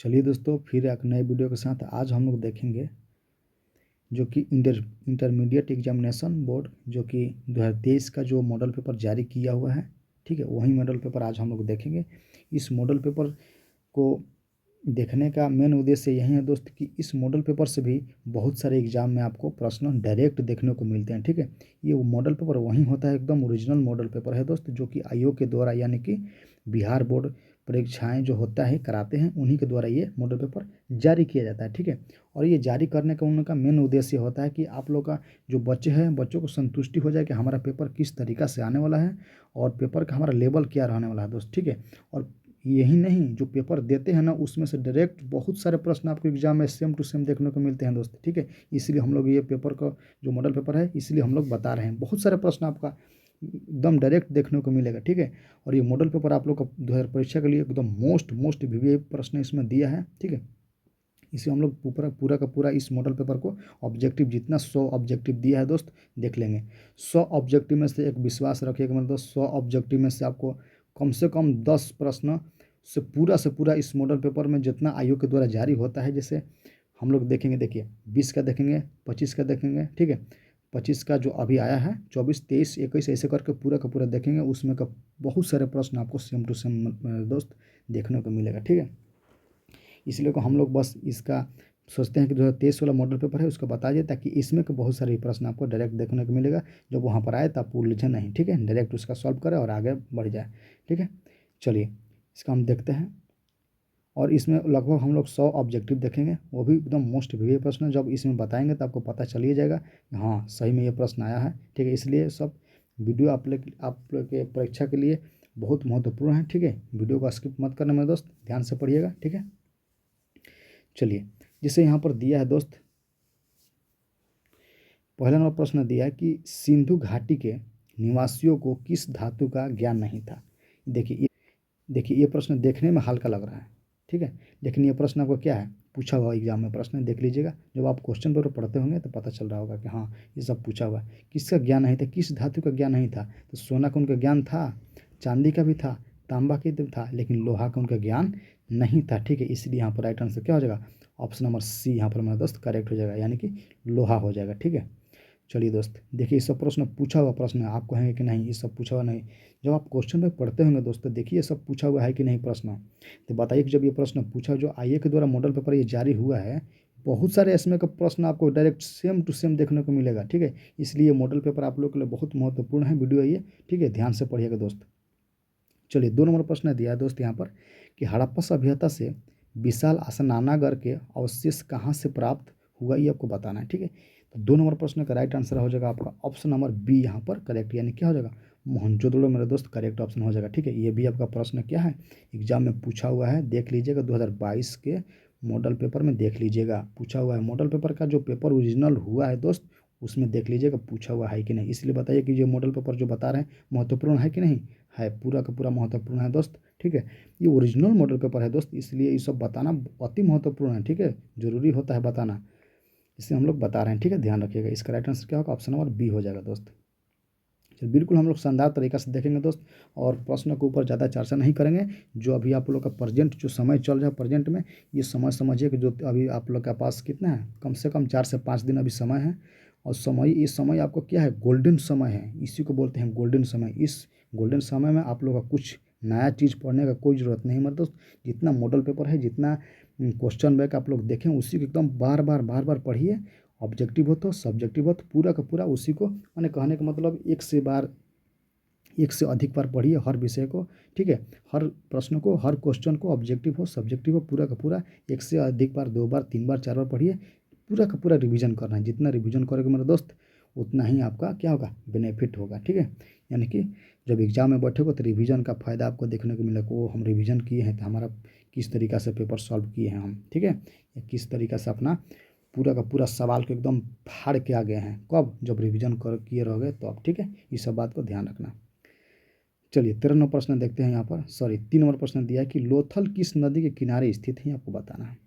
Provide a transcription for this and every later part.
चलिए दोस्तों, फिर एक नए वीडियो के साथ आज हम लोग देखेंगे जो कि इंटरमीडिएट एग्जामिनेशन बोर्ड जो कि 2023 का जो मॉडल पेपर जारी किया हुआ है, ठीक है, वही मॉडल पेपर आज हम लोग देखेंगे। इस मॉडल पेपर को देखने का मेन उद्देश्य यही है दोस्त कि इस मॉडल पेपर से भी बहुत सारे एग्जाम में आपको प्रश्न डायरेक्ट देखने को मिलते हैं, ठीक है। ये वो मॉडल पेपर वही होता है, एकदम ओरिजिनल मॉडल पेपर है दोस्त, जो कि आयोग के द्वारा यानी कि बिहार बोर्ड परीक्षाएं जो होता है कराते हैं, उन्हीं के द्वारा ये मॉडल पेपर जारी किया जाता है, ठीक है। और ये जारी करने का उनका मेन उद्देश्य होता है कि आप लोग का जो बच्चे हैं, बच्चों को संतुष्टि हो जाए कि हमारा पेपर किस तरीका से आने वाला है और पेपर का हमारा लेवल क्या रहने वाला है दोस्त, ठीक है। और यही नहीं, जो पेपर देते हैं ना, उसमें से डायरेक्ट बहुत सारे प्रश्न आपको एग्जाम में सेम टू सेम देखने को मिलते हैं दोस्त, ठीक है। इसलिए हम लोग ये पेपर का जो मॉडल पेपर है, इसलिए हम लोग बता रहे हैं, बहुत सारे प्रश्न आपका एकदम डायरेक्ट देखने को मिलेगा, ठीक है। और ये मॉडल पेपर आप लोग का 2000 परीक्षा के लिए एकदम मोस्ट वीवीआई प्रश्न इसमें दिया है, ठीक है। इसे हम लोग पूरा का पूरा इस मॉडल पेपर को ऑब्जेक्टिव जितना 100 ऑब्जेक्टिव दिया है दोस्त देख लेंगे। 100 ऑब्जेक्टिव में से एक विश्वास रखिएगा मतलब 100 ऑब्जेक्टिव में से आपको कम से कम 10 प्रश्न से पूरा इस मॉडल पेपर में जितना आयोग के द्वारा जारी होता है, जैसे हम लोग देखेंगे, देखिए 20 का देखेंगे, 25 का देखेंगे, ठीक है। 25 का जो अभी आया है, 24, 23, 21 ऐसे करके पूरा का पूरा देखेंगे, उसमें का बहुत सारे प्रश्न आपको सेम टू सेम दोस्त देखने को मिलेगा, ठीक है। इसलिए को हम लोग बस इसका सोचते हैं कि 2023 वाला मॉडल पेपर है उसको बता दिए, ताकि इसमें के बहुत सारे प्रश्न आपको डायरेक्ट देखने को मिलेगा। जब वहाँ पर आए तो आप उलझे नहीं, ठीक है, डायरेक्ट उसका सॉल्व करें और आगे बढ़ जाए, ठीक है। चलिए इसका हम देखते हैं। और इसमें लगभग हम लोग 100 ऑब्जेक्टिव देखेंगे, वो भी एकदम मोस्ट वीवीआई प्रश्न। जब इसमें बताएंगे तो आपको पता चल ही जाएगा हाँ सही में ये प्रश्न आया है, ठीक है। इसलिए सब वीडियो आप लोग के परीक्षा के लिए बहुत महत्वपूर्ण है, ठीक है। वीडियो को स्किप मत करना मेरे दोस्त, ध्यान से पढ़िएगा, ठीक है। चलिए, जिसे यहाँ पर दिया है दोस्त, पहला नंबर प्रश्न दिया है कि सिंधु घाटी के निवासियों को किस धातु का ज्ञान नहीं था। देखिए ये प्रश्न देखने में हल्का लग रहा है, ठीक है, लेकिन ये प्रश्न आपको क्या है, पूछा हुआ एग्जाम में प्रश्न है, देख लीजिएगा। जब आप क्वेश्चन पेपर पढ़ते होंगे तो पता चल रहा होगा कि हाँ ये सब पूछा हुआ है। किसका ज्ञान नहीं था, किस धातु का ज्ञान नहीं था, तो सोना का उनका ज्ञान था, चांदी का भी था, तांबा का भी था, लेकिन लोहा का उनका ज्ञान नहीं था, ठीक है। इसलिए यहाँ पर राइट आंसर क्या हो जाएगा, ऑप्शन नंबर सी यहाँ पर मेरा दोस्त करेक्ट हो जाएगा, यानी कि लोहा हो जाएगा, ठीक है। चलिए दोस्त, देखिए ये सब प्रश्न पूछा हुआ प्रश्न है, आप कहेंगे कि नहीं ये सब पूछा हुआ नहीं। जब आप क्वेश्चन पे पढ़ते होंगे दोस्तों, देखिए ये सब पूछा हुआ है कि नहीं प्रश्न, तो बताइए कि जब ये प्रश्न पूछा जो आईए के द्वारा मॉडल पेपर ये जारी हुआ है, बहुत सारे इसमें का प्रश्न आपको डायरेक्ट सेम टू सेम देखने को मिलेगा, ठीक है। इसलिए मॉडल पेपर आप लोग के लिए बहुत महत्वपूर्ण है वीडियो ये, ठीक है, ध्यान से पढ़िएगा दोस्त। चलिए 2 नंबर प्रश्न दिया है दोस्त यहाँ पर कि हड़प्पा सभ्यता से विशाल स्नानागार के अवशेष कहाँ से प्राप्त हुआ, ये आपको बताना है, ठीक है। तो 2 नंबर प्रश्न का राइट आंसर हो जाएगा आपका ऑप्शन नंबर बी यहाँ पर करेक्ट, यानी क्या हो जाएगा, मोहनजोदड़ो मेरे दोस्त करेक्ट ऑप्शन हो जाएगा, ठीक है। ये भी आपका प्रश्न क्या है, एग्जाम में पूछा हुआ है, देख लीजिएगा 2022 के मॉडल पेपर में देख लीजिएगा, पूछा हुआ है। मॉडल पेपर का जो पेपर ओरिजिनल हुआ है दोस्त, उसमें देख लीजिएगा पूछा हुआ है कि नहीं। इसलिए बताइए कि जो मॉडल पेपर जो बता रहे हैं महत्वपूर्ण है कि नहीं है, पूरा का पूरा महत्वपूर्ण है दोस्त, ठीक है। ये ओरिजिनल मॉडल पेपर है दोस्त, इसलिए ये सब बताना अति महत्वपूर्ण है, ठीक है, जरूरी होता है बताना, इसलिए हम लोग बता रहे हैं, ठीक है, ध्यान रखिएगा। इसका राइट आंसर क्या होगा, ऑप्शन नंबर बी हो जाएगा दोस्त। चलिए बिल्कुल हम लोग शानदार तरीका से देखेंगे दोस्त, और प्रश्न के ऊपर ज़्यादा चर्चा नहीं करेंगे। जो अभी आप लोग का प्रेजेंट जो समय चल रहा है प्रेजेंट में, ये समय समझिए कि जो अभी आप लोग के पास कितना है, कम से कम 4 से 5 दिन अभी समय है। और समय, इस समय आपको क्या है, गोल्डन समय है, इसी को बोलते हैं गोल्डन समय। इस गोल्डन समय में आप लोग का कुछ नया चीज़ पढ़ने का कोई ज़रूरत नहीं, मतलब जितना मॉडल पेपर है, जितना क्वेश्चन बैंक आप लोग देखें, उसी को एकदम बार बार पढ़िए। ऑब्जेक्टिव हो तो सब्जेक्टिव हो तो पूरा का पूरा उसी को, मैंने कहने का मतलब एक से अधिक बार पढ़िए हर विषय को, ठीक है। हर प्रश्न को, हर क्वेश्चन को, ऑब्जेक्टिव हो सब्जेक्टिव हो, पूरा का पूरा एक से अधिक बार, 2 बार, 3 बार, 4 बार पढ़िए। पूरा का पूरा रिवीजन करना है, जितना रिवीजन करोगे मेरे दोस्त उतना ही आपका क्या होगा, बेनिफिट होगा, ठीक है। यानी कि जब एग्जाम में बैठोगे तो रिवीजन का फ़ायदा आपको देखने को मिलेगा, वो हम रिवीजन किए हैं तो हमारा किस तरीक़ा से पेपर सॉल्व किए हैं हम, ठीक है, या किस तरीक़ा से अपना पूरा का पूरा सवाल को एकदम फाड़ के आ गए हैं, कब, जब रिवीजन कर किए रहोगे तो आप, ठीक है, इस सब बात को ध्यान रखना। चलिए 13 नंबर प्रश्न देखते हैं यहाँ पर, सॉरी 3 नंबर प्रश्न दिया है कि लोथल किस नदी के किनारे स्थित है, आपको बताना है।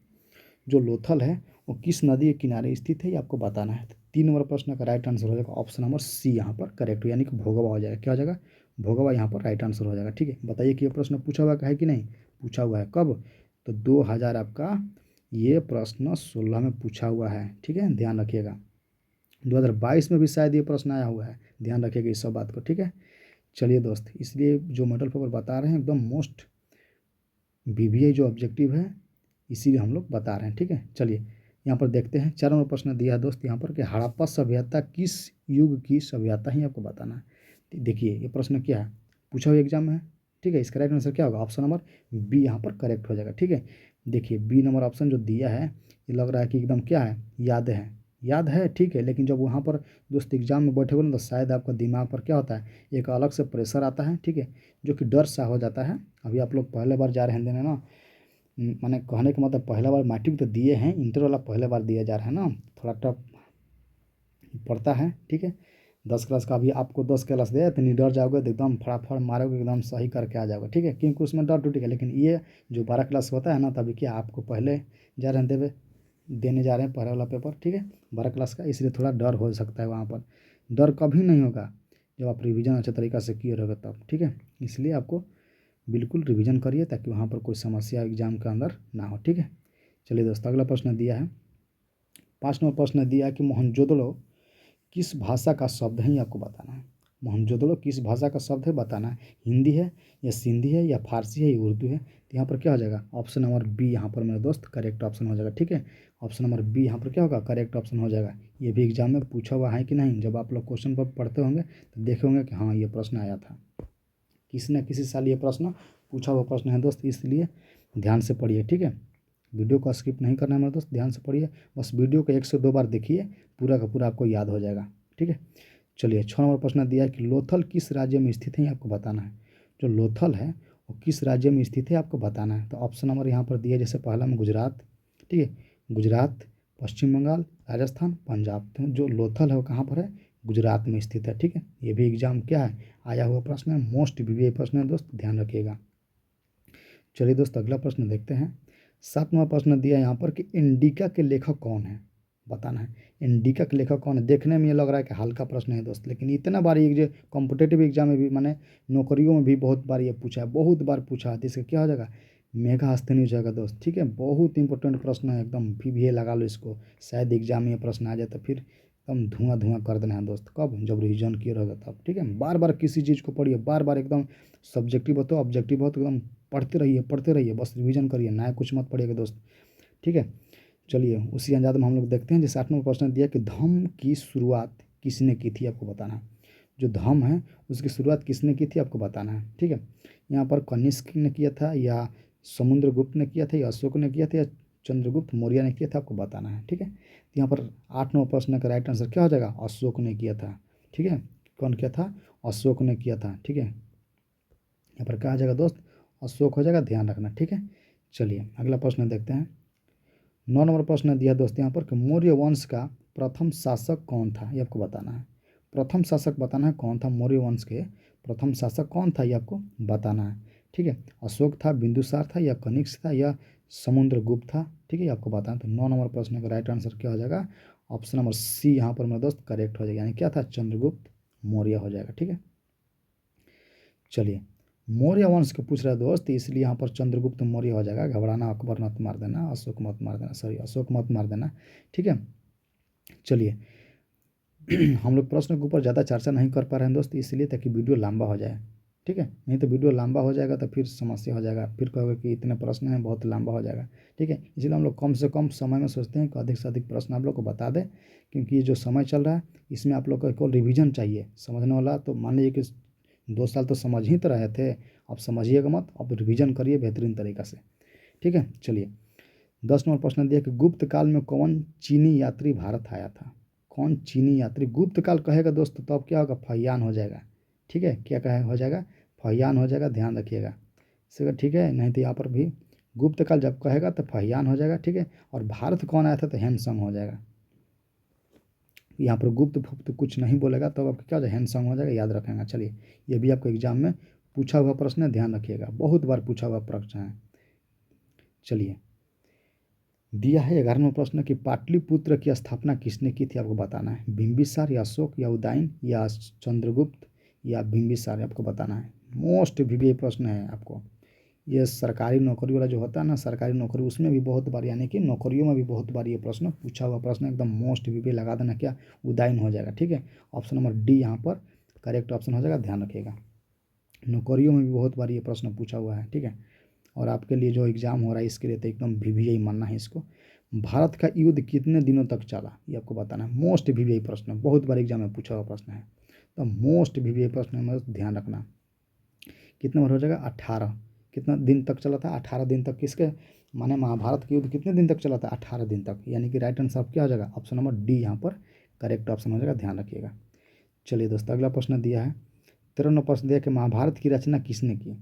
जो लोथल है वो किस नदी के किनारे स्थित है, ये आपको बताना है। तो 3 नंबर प्रश्न का राइट आंसर हो जाएगा ऑप्शन नंबर सी यहाँ पर करेक्ट, यानी कि भोगवा हो जाएगा, क्या हो जाएगा, भोगवा यहाँ पर राइट आंसर हो जाएगा, ठीक है। बताइए कि ये प्रश्न पूछा हुआ है कि नहीं, पूछा हुआ है, कब, तो 2000 आपका ये प्रश्न 16 में पूछा हुआ है, ठीक है, ध्यान रखिएगा। 2022 में भी शायद ये प्रश्न आया हुआ है, ध्यान रखिएगा इस सब बात को, ठीक है। चलिए दोस्त, इसलिए जो मॉडल पेपर बता रहे हैं एकदम मोस्ट वीवीआई जो ऑब्जेक्टिव है, इसीलिए हम लोग बता रहे हैं, ठीक है। चलिए यहाँ पर देखते हैं, 4 नंबर प्रश्न दिया है दोस्त यहाँ पर कि हड़प्पा सभ्यता किस युग की सभ्यता ही आपको बताना है। देखिए ये प्रश्न क्या है, पूछा हुआ एग्जाम में है, ठीक है। इसका राइट आंसर क्या होगा, ऑप्शन नंबर बी यहाँ पर करेक्ट हो जाएगा, ठीक है। देखिए बी नंबर ऑप्शन जो दिया है ये लग रहा है कि एकदम क्या है, याद है, ठीक है। लेकिन जब वहाँ पर दोस्त एग्जाम में बैठे हो ना तो शायद आपका दिमाग पर क्या होता है, एक अलग से प्रेशर आता है, ठीक है, जो कि डर सा हो जाता है। अभी आप लोग पहले बार जा रहे हैं देने ना, माने कहने का मतलब पहला बार मैट्रिक तो दिए हैं, इंटर वाला पहले बार दिया जा रहा है ना, थोड़ा टफ पड़ता है, ठीक है। 10 क्लास का अभी आपको 10 क्लास दे तो नहीं डर जाओगे तो एकदम फटाफट मारोगे, एकदम सही करके आ जाओगे, ठीक है, क्योंकि उसमें डर टूटेगा। लेकिन ये जो 12 क्लास होता है ना, तभी क्या आपको पहले जा रहे हैं देने जा रहे हैं पहले वाला पेपर, ठीक है, 12 क्लास का, इसलिए थोड़ा डर हो सकता है वहाँ पर। डर कभी नहीं होगा जब आप रिवीजन अच्छे तरीक़ा से किए रहोगे तब, ठीक है। इसलिए आपको बिल्कुल रिवीजन करिए ताकि वहाँ पर कोई समस्या एग्जाम के अंदर ना हो, ठीक है। चलिए दोस्तों, अगला प्रश्न दिया है, 5 नंबर प्रश्न दिया है कि मोहनजोदड़ो किस भाषा का शब्द है, ये आपको बताना है। मोहनजोदड़ो किस भाषा का शब्द है बताना है, हिंदी है या सिंधी है या फारसी है या उर्दू है। तो यहाँ पर क्या हो जाएगा, ऑप्शन नंबर बी यहाँ पर मेरे दोस्त करेक्ट ऑप्शन हो जाएगा, ठीक है। ऑप्शन नंबर बी यहाँ पर क्या होगा, करेक्ट ऑप्शन हो जाएगा। ये भी एग्जाम में पूछा हुआ है कि नहीं, जब आप लोग क्वेश्चन पर पढ़ते होंगे तो देखे होंगे कि हाँ ये प्रश्न आया था, किसी न किसी साल ये प्रश्न पूछा हुआ प्रश्न है दोस्त, इसलिए ध्यान से पढ़िए, ठीक है। वीडियो को स्किप नहीं करना है मेरे दोस्त, ध्यान से पढ़िए, बस वीडियो को 1 से 2 बार देखिए, पूरा का पूरा आपको याद हो जाएगा, ठीक है। चलिए 6 नंबर प्रश्न दिया है कि लोथल किस राज्य में स्थित है, ये आपको बताना है। जो लोथल है वो किस राज्य में स्थित है आपको बताना है। तो ऑप्शन नंबर यहाँ पर दिया है, जैसे पहला में गुजरात, ठीक है, गुजरात, पश्चिम बंगाल, राजस्थान, पंजाब। तो जो लोथल है वो कहाँ पर है, गुजरात में स्थित है, ठीक है। ये भी एग्जाम क्या है, आया हुआ प्रश्न है, मोस्ट वीवीआई प्रश्न है दोस्त, ध्यान रखिएगा। चलिए दोस्त, अगला प्रश्न देखते हैं। 7वां प्रश्न दिया है यहाँ पर कि इंडिका के लेखक कौन है, बताना है। इंडिका के लेखक कौन है, देखने में ये लग रहा है कि हल्का प्रश्न है दोस्त, लेकिन इतना बार ये जो कॉम्पिटेटिव एग्जाम में भी, माने नौकरियों में भी बहुत बार ये पूछा है, बहुत बार पूछा है, तो इसका क्या हो जाएगा, मेगास्थनी हो जाएगा दोस्त, ठीक है। बहुत इंपॉर्टेंट प्रश्न है एकदम, वीवीआई लगा लो इसको, शायद एग्जाम में ये प्रश्न आ जाए तो फिर एकदम धुआं धुआं कर देना है दोस्त, कब, जब रिविजन किए रहोगे तब, ठीक है। बार बार किसी चीज़ को पढ़िए, बार बार एकदम सब्जेक्टिव हो तो ऑब्जेक्टिव हो तो एकदम पढ़ते रहिए, बस रिवीजन करिए, नया कुछ मत पढ़िएगा दोस्त, ठीक है। चलिए उसी अंदाज में हम लोग देखते हैं, जैसे 8 नंबर प्रश्न दिया कि धम्म की शुरुआत किसने की थी, आपको बताना है। जो धम्म है उसकी शुरुआत किसने की थी आपको बताना है, ठीक है। यहाँ पर कनिष्क ने किया था या समुद्रगुप्त ने किया था या अशोक ने किया था या चंद्रगुप्त मौर्य ने किया था, आपको बताना है, ठीक है। तो यहाँ पर 8 नंबर प्रश्न का राइट आंसर क्या हो जाएगा, अशोक ने किया था, ठीक है। कौन किया था, अशोक ने किया था, ठीक है। यहाँ पर क्या आ जाएगा दोस्त, अशोक हो जाएगा, ध्यान रखना, ठीक है। चलिए अगला प्रश्न देखते हैं। 9 नंबर प्रश्न दिया दोस्त यहाँ पर कि मौर्य वंश का प्रथम शासक कौन था, ये आपको बताना है। प्रथम शासक बताना है कौन था, मौर्य वंश के प्रथम शासक कौन था, ये आपको बताना है, ठीक है। अशोक था, बिंदुसार था या कनिष्क था या समुद्रगुप्त था, ठीक है, ये आपको बताना। तो 9 नंबर प्रश्न का राइट आंसर क्या हो जाएगा, ऑप्शन नंबर सी यहाँ पर मेरा दोस्त करेक्ट हो जाएगा, यानी क्या था, चंद्रगुप्त मौर्य हो जाएगा, ठीक है। चलिए मौर्य वंश के पूछ रहा है दोस्त, इसलिए यहाँ पर चंद्रगुप्त मौर्य हो जाएगा, घबराना, अकबर मत मार देना, अशोक मत मार देना, सॉरी अशोक मत मार देना, ठीक है। चलिए हम लोग प्रश्न के ऊपर ज़्यादा चर्चा नहीं कर पा रहे हैं दोस्त, इसलिए ताकि वीडियो लंबा हो जाए, ठीक है। नहीं तो वीडियो लंबा हो जाएगा तो फिर समस्या हो जाएगा, फिर कहोगे कि इतने प्रश्न हैं, बहुत लंबा हो जाएगा, ठीक है। इसलिए हम लोग कम से कम समय में सोचते हैं कि अधिक से अधिक प्रश्न आप लोग को बता दें, क्योंकि ये जो समय चल रहा है इसमें आप लोग को केवल रिविजन चाहिए, समझने वाला। तो मान लीजिए कि 2 साल तो समझ ही तो रहे थे, अब समझिएगा मत, अब रिवीजन करिए बेहतरीन तरीक़ा से, ठीक है। चलिए 10 नंबर प्रश्न दिया कि गुप्त काल में कौन चीनी यात्री भारत आया था, कौन चीनी यात्री, गुप्त काल कहेगा दोस्त तो अब क्या होगा, फहियान हो जाएगा, ठीक है। क्या कहे हो जाएगा, फहियान हो जाएगा, ध्यान रखिएगा, ठीक है। नहीं तो यहाँ पर भी गुप्त काल जब कहेगा तो फहियान हो जाएगा, ठीक है। और भारत कौन आया था तो हैंडसम हो जाएगा, यहाँ पर गुप्त फुप्त कुछ नहीं बोलेगा तो आपका क्या हो जाएगा, हैंडसम हो जाएगा, याद रखेंगे। चलिए ये भी आपको एग्जाम में पूछा हुआ प्रश्न है, ध्यान रखिएगा, बहुत बार पूछा हुआ प्रश्न है। चलिए दिया है 11वां प्रश्न कि पाटलिपुत्र की स्थापना किसने की थी, आपको बताना है। बिंबिसार या अशोक या उदयन या चंद्रगुप्त या बिंबिसार, आपको बताना है। मोस्ट वीवीआई प्रश्न है आपको, ये सरकारी नौकरी वाला जो होता है ना, सरकारी नौकरी, उसमें भी बहुत बार, यानी कि नौकरियों में भी बहुत बार ये प्रश्न पूछा हुआ प्रश्न, एकदम मोस्ट वीवी लगा देना, क्या उदाइन हो जाएगा। ठीक है, ऑप्शन नंबर डी यहाँ पर करेक्ट ऑप्शन हो जाएगा, ध्यान रखिएगा। नौकरियों में भी बहुत बार ये प्रश्न पूछा हुआ है। ठीक है, और आपके लिए जो एग्ज़ाम हो रहा है इसके लिए तो एकदम वीवीआई मानना है इसको। भारत का युद्ध कितने दिनों तक चला, ये आपको बताना है। मोस्ट वीवीआई प्रश्न, बहुत बार एग्जाम में पूछा हुआ प्रश्न है, तो मोस्ट वीवीआई प्रश्न में ध्यान रखना। कितने बार हो जाएगा, 18। कितना दिन तक चला था, 18 दिन तक। किसके माने, महाभारत का युद्ध कितने दिन तक चला था, 18 दिन तक, यानी कि राइट आंसर क्या हो जाएगा, ऑप्शन नंबर डी यहाँ पर करेक्ट ऑप्शन हो जाएगा, ध्यान रखिएगा। चलिए दोस्तों, अगला प्रश्न दिया है 13वां प्रश्न दिया कि महाभारत की रचना किसने की।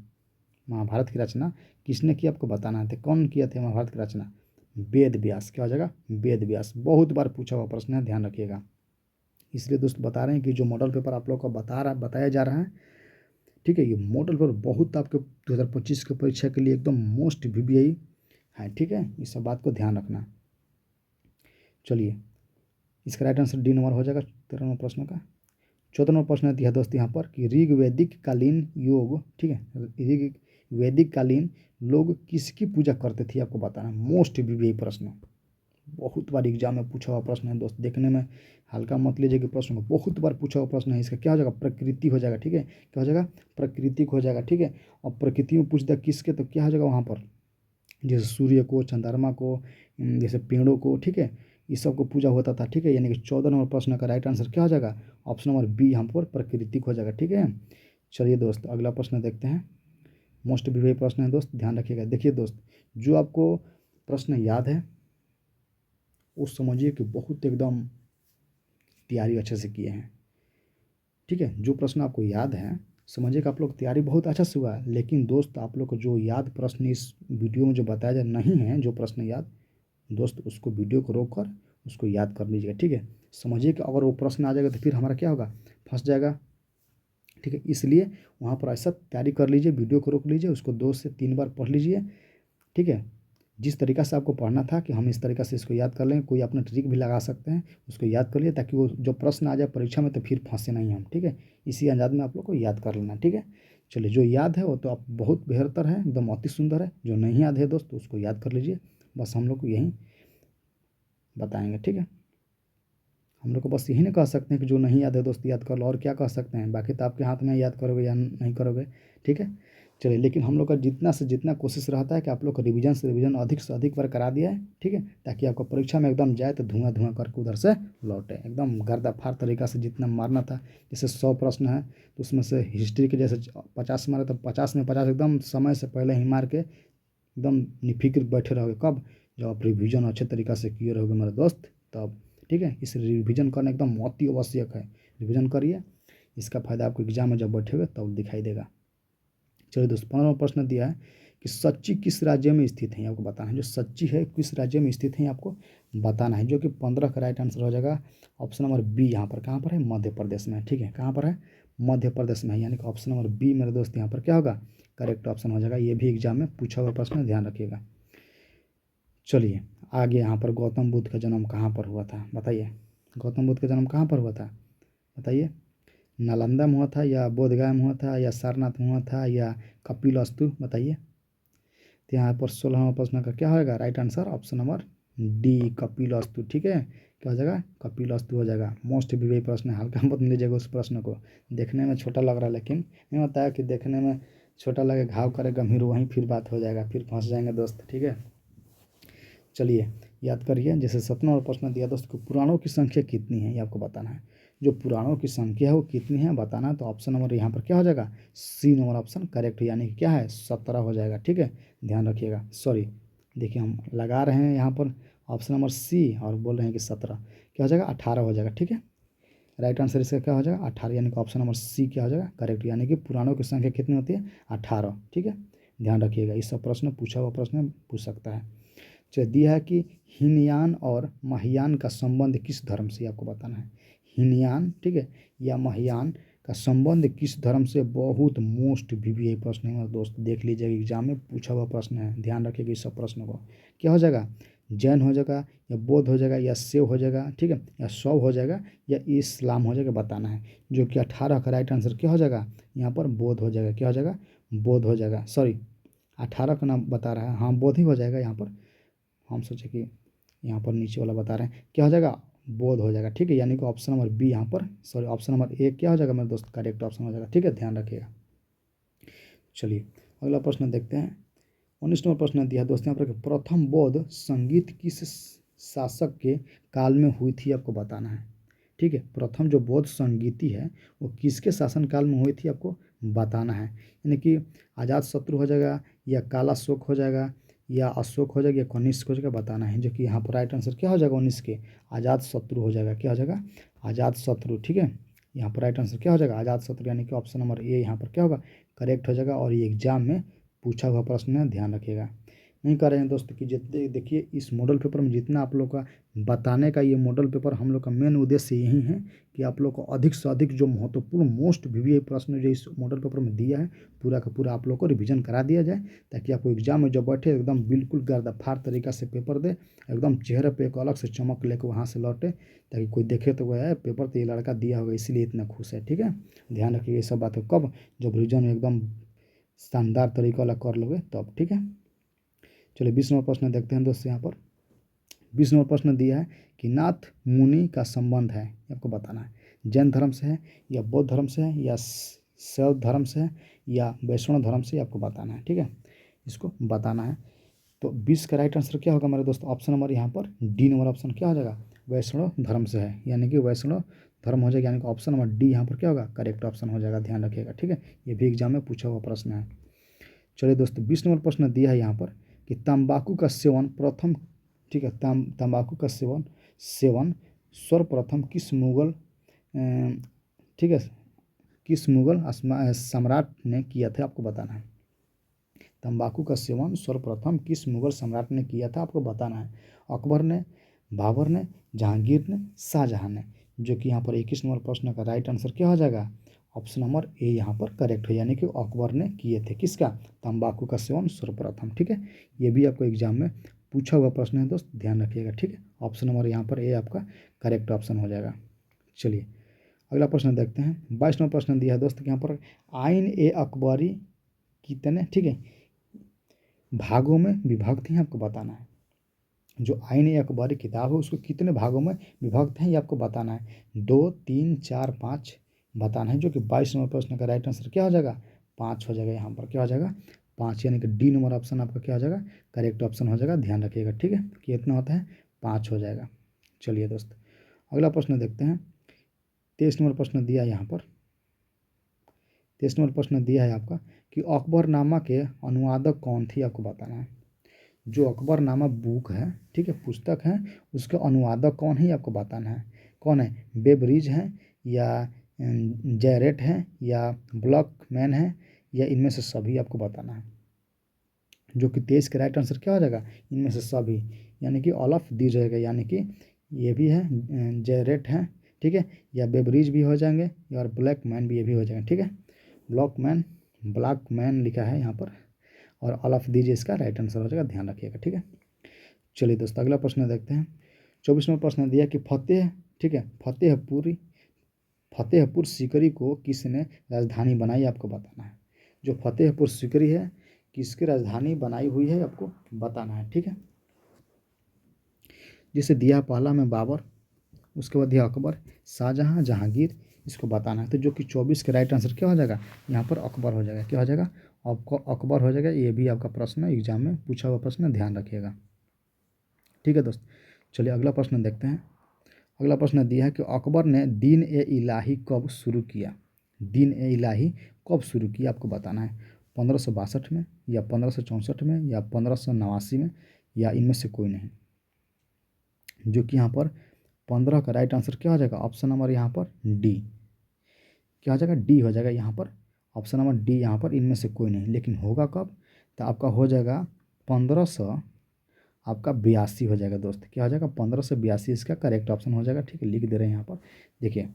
महाभारत की रचना किसने की आपको बताना है। तो कौन किया था महाभारत की रचना, वेद व्यास। क्या हो जाएगा, वेद व्यास। बहुत बार पूछा हुआ प्रश्न है, ध्यान रखिएगा। इसलिए दोस्त बता रहे हैं कि जो मॉडल पेपर आप लोग को बताया जा रहा है, ठीक है, ये मॉडल पेपर बहुत आपके 2025 के परीक्षा के लिए एकदम मोस्ट वीवीआई है। ठीक है, इस सब बात को ध्यान रखना। चलिए, इसका राइट आंसर डी नंबर हो जाएगा 13वां प्रश्न का। 14वां प्रश्न दिया दोस्त यहाँ पर कि ऋग्वैदिक कालीन योग, ठीक है, ऋग्वैदिक कालीन लोग किसकी पूजा करते थे, आपको बताना। मोस्ट वीवीआई प्रश्न, बहुत बार एग्जाम में पूछा हुआ प्रश्न है दोस्त, देखने में हल्का मत लीजिए कि प्रश्न को बहुत बार पूछा हुआ प्रश्न है। इसका क्या हो जाएगा, प्रकृति हो जाएगा। ठीक है, क्या हो जाएगा, प्राकृतिक हो जाएगा। ठीक है, और प्रकृति में पूछ दिया किसके, तो क्या हो जाएगा वहाँ पर, जैसे सूर्य को, चंद्रमा को, जैसे पेड़ों को। ठीक है, इस सब को पूजा होता था। ठीक है, यानी कि 14 नंबर प्रश्न का राइट आंसर क्या हो जाएगा, ऑप्शन नंबर बी यहाँ पर प्राकृतिक हो जाएगा। ठीक है, चलिए दोस्त, अगला प्रश्न देखते हैं। मोस्ट वीवीआई प्रश्न है दोस्त, ध्यान रखिएगा। देखिए दोस्त, जो आपको प्रश्न याद है वो समझिए कि बहुत एकदम तैयारी अच्छे से किए हैं। ठीक है, जो प्रश्न आपको याद है समझिए कि आप लोग तैयारी बहुत अच्छा से हुआ है। लेकिन दोस्त, आप लोग को जो याद प्रश्न इस वीडियो में जो बताया जाए नहीं है, जो प्रश्न याद, दोस्त उसको वीडियो को रोक कर उसको याद कर लीजिएगा। ठीक है, समझिए कि अगर वो प्रश्न आ जाएगा तो फिर हमारा क्या होगा, फंस जाएगा। ठीक है, इसलिए वहाँ पर ऐसा तैयारी कर लीजिए, वीडियो को रोक लीजिए, उसको 2 से 3 बार पढ़ लीजिए। ठीक है, जिस तरीक़ा से आपको पढ़ना था कि हम इस तरीक़ा से इसको याद कर लेंगे, कोई अपना ट्रिक भी लगा सकते हैं, उसको याद कर लिए ताकि वो जो प्रश्न आ जाए परीक्षा में तो फिर फंसे नहीं हम। ठीक है, इसी अंदाज में आप लोग को याद कर लेना। ठीक है, चलिए, जो याद है वो तो आप बहुत बेहतर है, एकदम अति सुंदर है। जो नहीं याद है दोस्त, उसको याद कर लीजिए। बस हम लोग को यही बताएंगे। ठीक है, हम लोग को बस यही नहीं कह सकते हैं कि जो नहीं याद है दोस्त याद कर लो, और क्या कह सकते हैं, बाकी तो आपके हाथ में याद करोगे या नहीं करोगे। ठीक है, चलिए, लेकिन हम लोग का जितना से जितना कोशिश रहता है कि आप लोग को रिवीजन से रिवीजन अधिक से अधिक बार करा दिया है। ठीक है, ताकि आपको परीक्षा में एकदम जाए तो धुआं धुआं करके उधर से लौटे, एकदम गर्दाफार तरीका से जितना मारना था। जैसे 100 प्रश्न है तो उसमें से हिस्ट्री के जैसे 50 मारे तो 50 में 50 एकदम समय से पहले ही मार के एकदम निफिक्र बैठे रहोगे। कब, जब आप रिवीजन अच्छे तरीक़ा से किए रहोगे मेरे दोस्त, तब। ठीक है, इस रिवीजन करना एकदम अति आवश्यक है। रिवीजन करिए, इसका फ़ायदा आपको एग्जाम में जब बैठेगा तब दिखाई देगा। चलिए दोस्त, 15वां प्रश्न दिया है कि सच्ची किस राज्य में स्थित है, आपको बताना है। जो सच्ची है किस राज्य में स्थित है आपको बताना है, जो कि 15 का राइट आंसर हो जाएगा ऑप्शन नंबर बी। यहाँ पर कहाँ पर है, मध्य प्रदेश में। ठीक है, कहाँ पर है, मध्य प्रदेश में है, यानी कि ऑप्शन नंबर बी मेरे दोस्त यहाँ पर क्या होगा, करेक्ट ऑप्शन हो जाएगा। ये भी एग्जाम में पूछा हुआ प्रश्न है, ध्यान रखिएगा। चलिए आगे, यहाँ पर गौतम बुद्ध का जन्म कहाँ पर हुआ था, बताइए। गौतम बुद्ध का जन्म कहाँ पर हुआ था, बताइए। नालंदा में हुआ था, या बोधगया में हुआ था, या सारनाथ में हुआ था, या कपिलवस्तु, बताइए। तो यहाँ पर 16वां प्रश्न का क्या होगा, right answer option number D Kapilavastu. ठीक है, क्या हो जाएगा, कपिलवस्तु हो जाएगा। मोस्ट वीवीआई प्रश्न है, हल्का मत लीजिएगा उस प्रश्न को। देखने में छोटा लग रहा है, लेकिन नहीं होता है कि देखने में छोटा लगे घाव करे गंभीर, वहीं फिर बात हो जाएगा, फिर फंस जाएंगे दोस्त। ठीक है, चलिए याद करिए। जैसे 17वां प्रश्न दिया दोस्त को पुराणों की संख्या कितनी है, ये आपको बताना है। जो पुराणों की संख्या है वो कितनी है बताना है। तो ऑप्शन नंबर यहाँ पर क्या हो जाएगा, सी नंबर ऑप्शन करेक्ट, यानी कि क्या है, 17 हो जाएगा। ठीक है, ध्यान रखिएगा। सॉरी, देखिए हम लगा रहे हैं यहाँ पर ऑप्शन नंबर सी और बोल रहे हैं कि 17, क्या हो जाएगा, 18 हो जाएगा। ठीक है, राइट आंसर इसका क्या हो जाएगा, 18, यानी कि ऑप्शन नंबर सी क्या हो जाएगा, करेक्ट, यानी कि पुराणों की संख्या कितनी होती है, 18। ठीक है, ध्यान रखिएगा, इस सब प्रश्न पूछा हुआ प्रश्न पूछ सकता है। चलिए, दिया है कि हीनयान और महायान का संबंध किस धर्म से, आपको बताना है। हीनयान, ठीक है, या महायान का संबंध किस धर्म से, बहुत मोस्ट वीवीआई प्रश्न है मेरे दोस्त, देख लीजिएगा एग्जाम में पूछा हुआ प्रश्न है, ध्यान रखिएगा इस सब प्रश्नों को। क्या हो जाएगा, जैन हो जाएगा, या बौद्ध हो जाएगा, या शैव हो जाएगा, ठीक है, या शैव हो जाएगा, या इस्लाम हो जाएगा, बताना है। जो कि 18 का राइट आंसर क्या हो जाएगा, यहाँ पर बौद्ध हो जाएगा। क्या हो जाएगा, बौद्ध हो जाएगा। सॉरी, 18 का नाम बता रहा है, हाँ बोध ही हो जाएगा यहाँ पर। हम सोचे कि यहाँ पर नीचे वाला बता रहे हैं, क्या हो जाएगा, बोध हो जाएगा, ठीक है। यानी कि ऑप्शन नंबर बी यहाँ पर, सॉरी ऑप्शन नंबर ए क्या हो जाएगा मेरे दोस्त, करेक्ट ऑप्शन हो जाएगा, ठीक है, ध्यान रखिएगा। चलिए अगला प्रश्न देखते हैं। 19 नंबर प्रश्न दिया दोस्त यहाँ पर, प्रथम बौद्ध संगीत किस शासक के काल में हुई थी, आपको बताना है, ठीक है। प्रथम जो बौद्ध संगीति है वो किसके शासन काल में हुई थी, आपको बताना है। यानी कि अजात शत्रु हो जाएगा, या काला शोक हो जाएगा, या अशोक हो जाएगा, या कनिष्क हो जाएगा, बताना है। जो कि यहाँ पर राइट आंसर क्या हो जाएगा, 19 के अजात शत्रु हो जाएगा। क्या हो जाएगा, अजात शत्रु, ठीक है। यहाँ पर राइट आंसर क्या हो जाएगा, अजात शत्रु, यानी कि ऑप्शन नंबर ए यहाँ पर क्या होगा, करेक्ट हो जाएगा। और ये एग्जाम में पूछा हुआ प्रश्न है, ध्यान रखिएगा। नहीं कर रहे हैं दोस्त कि जितने देखिए इस मॉडल पेपर में जितना आप लोग का बताने का, ये मॉडल पेपर हम लोग का मेन उद्देश्य यही है कि आप लोग को अधिक से अधिक जो महत्वपूर्ण मोस्ट वीवीआई प्रश्न जो इस मॉडल पेपर में दिया है पूरा का पूरा आप लोग को रिवीजन करा दिया जाए, ताकि आपको एग्जाम में जब बैठे एकदम बिल्कुल गर्दाफाड़ तरीका से पेपर दे, एकदम चेहरे पे एक अलग से चमक लेकर वहाँ से लौटे, ताकि कोई देखे तो वह है पेपर तो ये लड़का दिया होगा इसीलिए इतना खुश है, ठीक है। ध्यान रखिए ये सब बातें, कब जब रिवीजन एकदम शानदार तरीका वाला कर लोगे तब, ठीक है। चलिए 20 नंबर प्रश्न देखते हैं दोस्तों। यहाँ पर 20 नंबर प्रश्न दिया है कि नाथ मुनि का संबंध है, आपको बताना है, जैन धर्म से है, या बौद्ध धर्म से है, या शैव धर्म से है, या वैष्णव धर्म से, आपको बताना है, ठीक है, इसको बताना है। तो 20 का राइट आंसर क्या होगा मेरे दोस्त, ऑप्शन नंबर यहाँ पर डी नंबर ऑप्शन क्या हो जाएगा, वैष्णव धर्म से है, यानी कि वैष्णव धर्म हो जाएगा, यानी कि ऑप्शन नंबर डी यहाँ पर क्या होगा, करेक्ट ऑप्शन हो जाएगा, ध्यान रखिएगा, ठीक है। ये भी एग्जाम में पूछा हुआ प्रश्न है। चलिए दोस्तों 20 नंबर प्रश्न दिया है यहाँ पर कि तंबाकू का सेवन प्रथम, ठीक है, तंबाकू का सेवन सेवन सर्वप्रथम किस मुगल ठीक है, किस मुगल सम्राट ने किया था, आपको बताना है। तंबाकू का सेवन सर्वप्रथम किस मुगल सम्राट ने किया था, आपको बताना है। अकबर ने, बाबर ने, जहांगीर ने, शाहजहां ने। जो कि यहाँ पर 21 नंबर प्रश्न का राइट आंसर क्या हो जाएगा, ऑप्शन नंबर ए यहाँ पर करेक्ट है, यानी कि अकबर ने किए थे, किसका, तंबाकू का सेवन सर्वप्रथम, ठीक है। ये भी आपको एग्जाम में पूछा हुआ प्रश्न है दोस्त, ध्यान रखिएगा, ठीक है। ऑप्शन नंबर यहाँ पर ए आपका करेक्ट ऑप्शन हो जाएगा। चलिए अगला प्रश्न देखते हैं। 22 नंबर प्रश्न दिया है दोस्त यहाँ पर, आइन ए अकबरी कितने, ठीक है, भागों में विभक्त हैं, आपको बताना है। जो आइन ए अकबरी किताब है उसको कितने भागों में विभक्त हैं, ये आपको बताना है। 2, 3, 4, 5 बताना है। जो कि 22 नंबर प्रश्न का राइट आंसर क्या हो जाएगा, 5 हो जाएगा। यहाँ पर क्या हो जाएगा, 5, यानी कि डी नंबर ऑप्शन आपका क्या हो जाएगा, करेक्ट ऑप्शन हो जाएगा, ध्यान रखिएगा, ठीक है। कितना होता है, 5 हो जाएगा। चलिए दोस्त अगला प्रश्न देखते हैं। 23 नंबर प्रश्न दिया है यहाँ पर, 23 नंबर प्रश्न दिया है आपका कि अकबरनामा के अनुवादक कौन थी, आपको बताना है। जो अकबरनामा बुक है, ठीक है, पुस्तक है, उसके अनुवादक कौन है, आपको बताना है। कौन है, बेबरीज है, या जैरेट है, या ब्लॉकमैन है, या इनमें से सभी, आपको बताना है। जो कि 23 का राइट आंसर क्या हो जाएगा, इनमें से सभी, यानी कि ऑल ऑफ दी रहेगा, यानी कि ये भी है, जैरेट है, ठीक है, या बेबरीज भी हो जाएंगे, और ब्लैकमैन भी, ये भी हो जाएंगे, ठीक है। ब्लैकमैन लिखा है यहाँ पर, और ऑल ऑफ दीजिए इसका राइट आंसर हो जाएगा, ध्यान रखिएगा, ठीक है। चलिए दोस्तों अगला प्रश्न देखते हैं। 24वां प्रश्न दिया कि फतेह, ठीक है, फतेहपुर सीकरी को किसने राजधानी बनाई, आपको बताना है। जो फतेहपुर सीकरी है किसकी राजधानी बनाई हुई है, आपको बताना है, ठीक है। जिसे दिया पहला में बाबर, उसके बाद दिया अकबर, शाहजहां, जहांगीर, इसको बताना है। तो जो कि 24 का राइट आंसर क्या हो जाएगा, यहाँ पर अकबर हो जाएगा। क्या हो जाएगा, आपको अकबर हो जाएगा। ये भी आपका प्रश्न एग्जाम में पूछा हुआ प्रश्न, ध्यान रखिएगा, ठीक है दोस्त। चलिए अगला प्रश्न देखते हैं। अगला प्रश्न दिया है कि अकबर ने दीन ए इलाही कब शुरू किया, दीन ए इलाही कब शुरू किया, आपको बताना है। 1562 में, या 1564 में, या 1589 में, या इनमें से कोई नहीं। जो कि यहाँ पर 15 का राइट आंसर क्या हो जाएगा, ऑप्शन नंबर यहाँ पर डी, क्या हो जाएगा, डी हो जाएगा यहाँ पर, ऑप्शन नंबर डी यहाँ पर, इनमें से कोई नहीं। लेकिन होगा कब, तो आपका हो जाएगा 1500 आपका 82 हो जाएगा दोस्त। क्या हो जाएगा, 1582 इसका करेक्ट ऑप्शन हो जाएगा, ठीक है। लिख दे रहे हैं यहाँ पर, देखिए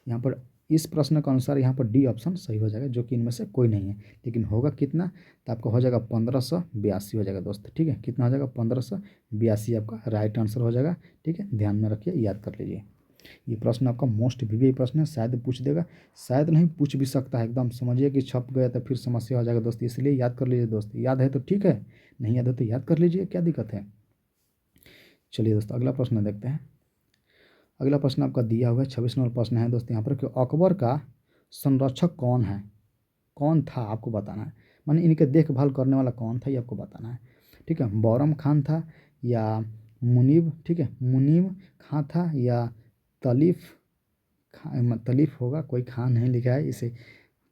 यहाँ पर इस प्रश्न के अनुसार यहाँ पर डी ऑप्शन सही हो जाएगा, जो कि इनमें से कोई नहीं है। लेकिन होगा कितना, तो आपका हो जाएगा 1582 हो जाएगा दोस्त, ठीक है। कितना हो जाएगा, 1582 आपका राइट आंसर हो जाएगा, ठीक है। ध्यान में रखिए, याद कर लीजिए। ये प्रश्न आपका मोस्ट वीवीआई प्रश्न है, शायद पूछ देगा, शायद नहीं पूछ भी सकता है। एकदम समझिए कि छप गया तो फिर समस्या हो जाएगा दोस्त, इसलिए याद कर लीजिए दोस्त। याद है तो ठीक है, नहीं याद है तो याद कर लीजिए, क्या दिक्कत है। चलिए दोस्त अगला प्रश्न देखते हैं। अगला प्रश्न आपका दिया हुआ है 26 नंबर प्रश्न है दोस्त यहाँ पर कि अकबर का संरक्षक कौन है, कौन था आपको बताना है। माने इनके देखभाल करने वाला कौन था ये आपको बताना है। ठीक है, बौरम खान था या मुनीब, ठीक है, मुनीम खां था या तलीफ तलीफ होगा, कोई खान नहीं लिखा है, इसे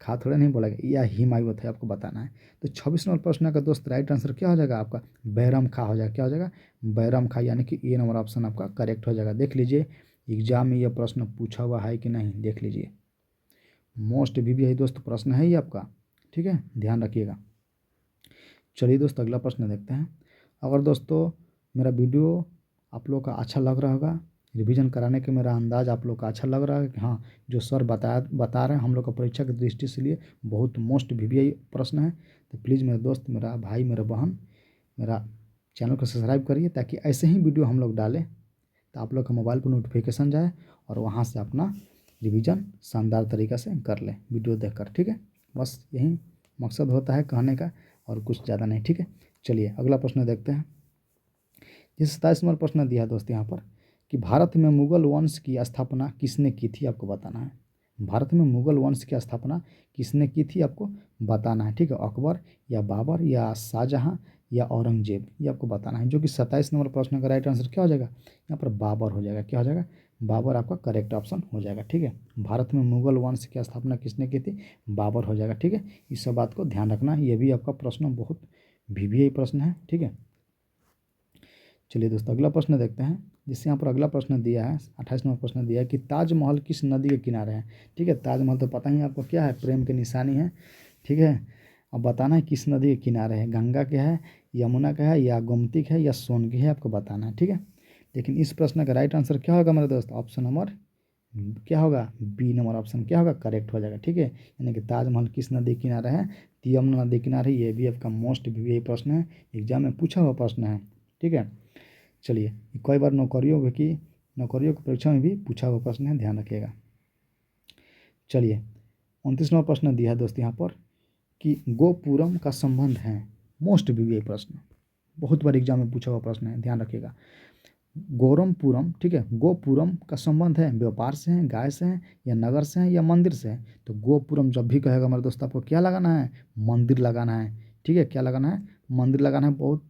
खा थोड़ा नहीं बोला गया, या हिमायू था, आपको बताना है। तो 26 नंबर प्रश्न का दोस्त राइट आंसर क्या हो जाएगा आपका, बैरम खा हो जाएगा। क्या हो जाएगा, बैरम खा, यानी कि ए नंबर ऑप्शन आपका करेक्ट हो जाएगा। देख लीजिए एग्जाम में यह प्रश्न पूछा हुआ है कि नहीं, देख लीजिए। मोस्ट वीवीआई दोस्त प्रश्न है ये आपका, ठीक है, ध्यान रखिएगा। चलिए दोस्त अगला प्रश्न देखते हैं। अगर दोस्तों मेरा वीडियो आप लोग का अच्छा लग रहा होगा, रिवीजन कराने के मेरा अंदाज़ आप लोग का अच्छा लग रहा है कि हाँ जो सर बता रहे हैं हम लोग का परीक्षा की दृष्टि से लिए बहुत मोस्ट वीवीआई प्रश्न है, तो प्लीज़ मेरे दोस्त, मेरा भाई, मेरा बहन, मेरा चैनल को सब्सक्राइब करिए, ताकि ऐसे ही वीडियो हम लोग डालें तो आप लोग के मोबाइल पर नोटिफिकेशन जाए और वहाँ से अपना रिवीजन शानदार तरीक़े से कर लें वीडियो देखकर। ठीक है, बस यही मकसद होता है कहने का, और कुछ ज़्यादा नहीं। ठीक है, चलिए अगला प्रश्न देखते हैं। जिस 27 नंबर प्रश्न दिया है दोस्त यहाँ पर कि भारत में मुगल वंश की स्थापना किसने की थी, आपको बताना है। भारत में मुगल वंश की स्थापना किसने की थी आपको बताना है। ठीक है, अकबर या बाबर या शाहजहाँ या औरंगजेब, ये आपको बताना है। जो कि 27 नंबर प्रश्न का राइट आंसर क्या हो जाएगा, यहाँ पर बाबर हो जाएगा। क्या हो जाएगा, बाबर आपका करेक्ट ऑप्शन हो जाएगा। ठीक है, भारत में मुगल वंश की स्थापना किसने की थी, बाबर हो जाएगा। ठीक है, इस सब बात को ध्यान रखना, ये भी आपका प्रश्न बहुत वीवीआई प्रश्न है। ठीक है, चलिए दोस्तों अगला प्रश्न देखते हैं। जिससे यहाँ पर अगला प्रश्न दिया है 28 नंबर प्रश्न दिया है कि ताजमहल किस नदी के किनारे है। ठीक है, ताजमहल तो पता ही आपको क्या है, प्रेम की निशानी है। ठीक है, अब बताना है किस नदी के किनारे है, गंगा के है, यमुना का है, या गोमती का है, या सोन की है, आपको बताना है। ठीक है, लेकिन इस प्रश्न का राइट आंसर क्या होगा मेरे दोस्त, ऑप्शन नंबर क्या होगा, बी नंबर ऑप्शन क्या होगा, करेक्ट हो जाएगा। ठीक है, यानी कि ताजमहल किस नदी के किनारे है, तो यमुना नदी किनारे। ये भी आपका मोस्ट वीवीआई प्रश्न है, एग्जाम में पूछा हुआ प्रश्न है। ठीक है, चलिए कई बार नौकरियों की परीक्षा में भी पूछा हुआ प्रश्न है, ध्यान रखिएगा। चलिए 29 नंबर प्रश्न दिया है दोस्त यहाँ पर कि गोपुरम का संबंध है, मोस्ट वीवीआई प्रश्न, बहुत बार एग्जाम में पूछा हुआ प्रश्न है, ध्यान रखिएगा। गोरमपुरम, ठीक है, गोपुरम का संबंध है व्यापार से है, गाय से है, या नगर से है, या मंदिर से है। तो गोपुरम जब भी कहेगा मेरे दोस्त आपको क्या लगाना है, मंदिर लगाना है। ठीक है, क्या लगाना है, मंदिर लगाना है। बहुत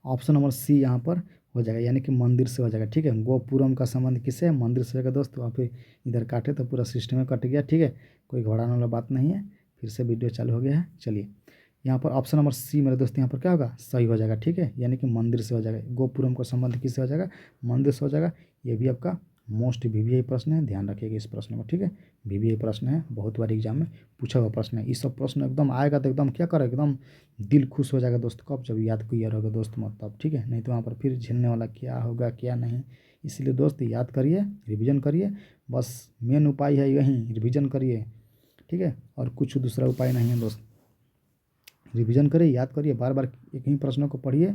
ऑप्शन नंबर सी यहाँ पर हो जाएगा, यानी कि मंदिर से हो जाएगा। ठीक है, गोपुरम का संबंध किससे है, मंदिर से होगा दोस्त। वहाँ पे इधर काटे तो पूरा सिस्टम में कट गया। ठीक है, कोई घबराने वाला बात नहीं है, फिर से वीडियो चालू हो गया है। चलिए यहाँ पर ऑप्शन नंबर सी मेरे दोस्त यहाँ पर क्या होगा, सही हो जाएगा। ठीक है, यानी कि मंदिर से हो जाएगा, गोपुरम का संबंध किससे हो जाएगा, मंदिर से हो जाएगा। ये भी आपका मोस्ट वीवीआई प्रश्न है, ध्यान रखिएगा इस प्रश्न को। ठीक है, वीवीआई प्रश्न है, बहुत बार एग्जाम में पूछा हुआ प्रश्न है। ये सब प्रश्न एकदम आएगा तो एकदम क्या करेगा, एकदम दिल खुश हो जाएगा दोस्त, कब जब याद क्लियर होगा दोस्त मत तब। ठीक है, नहीं तो वहाँ पर फिर झेलने वाला क्या होगा क्या नहीं। इसलिए दोस्त याद करिए, रिवीजन करिए, बस मेन उपाय है यही, रिवीजन करिए। ठीक है, और कुछ दूसरा उपाय नहीं है दोस्त। रिवीजन करिए, याद करिए, बार बार एक ही प्रश्नों को पढ़िए।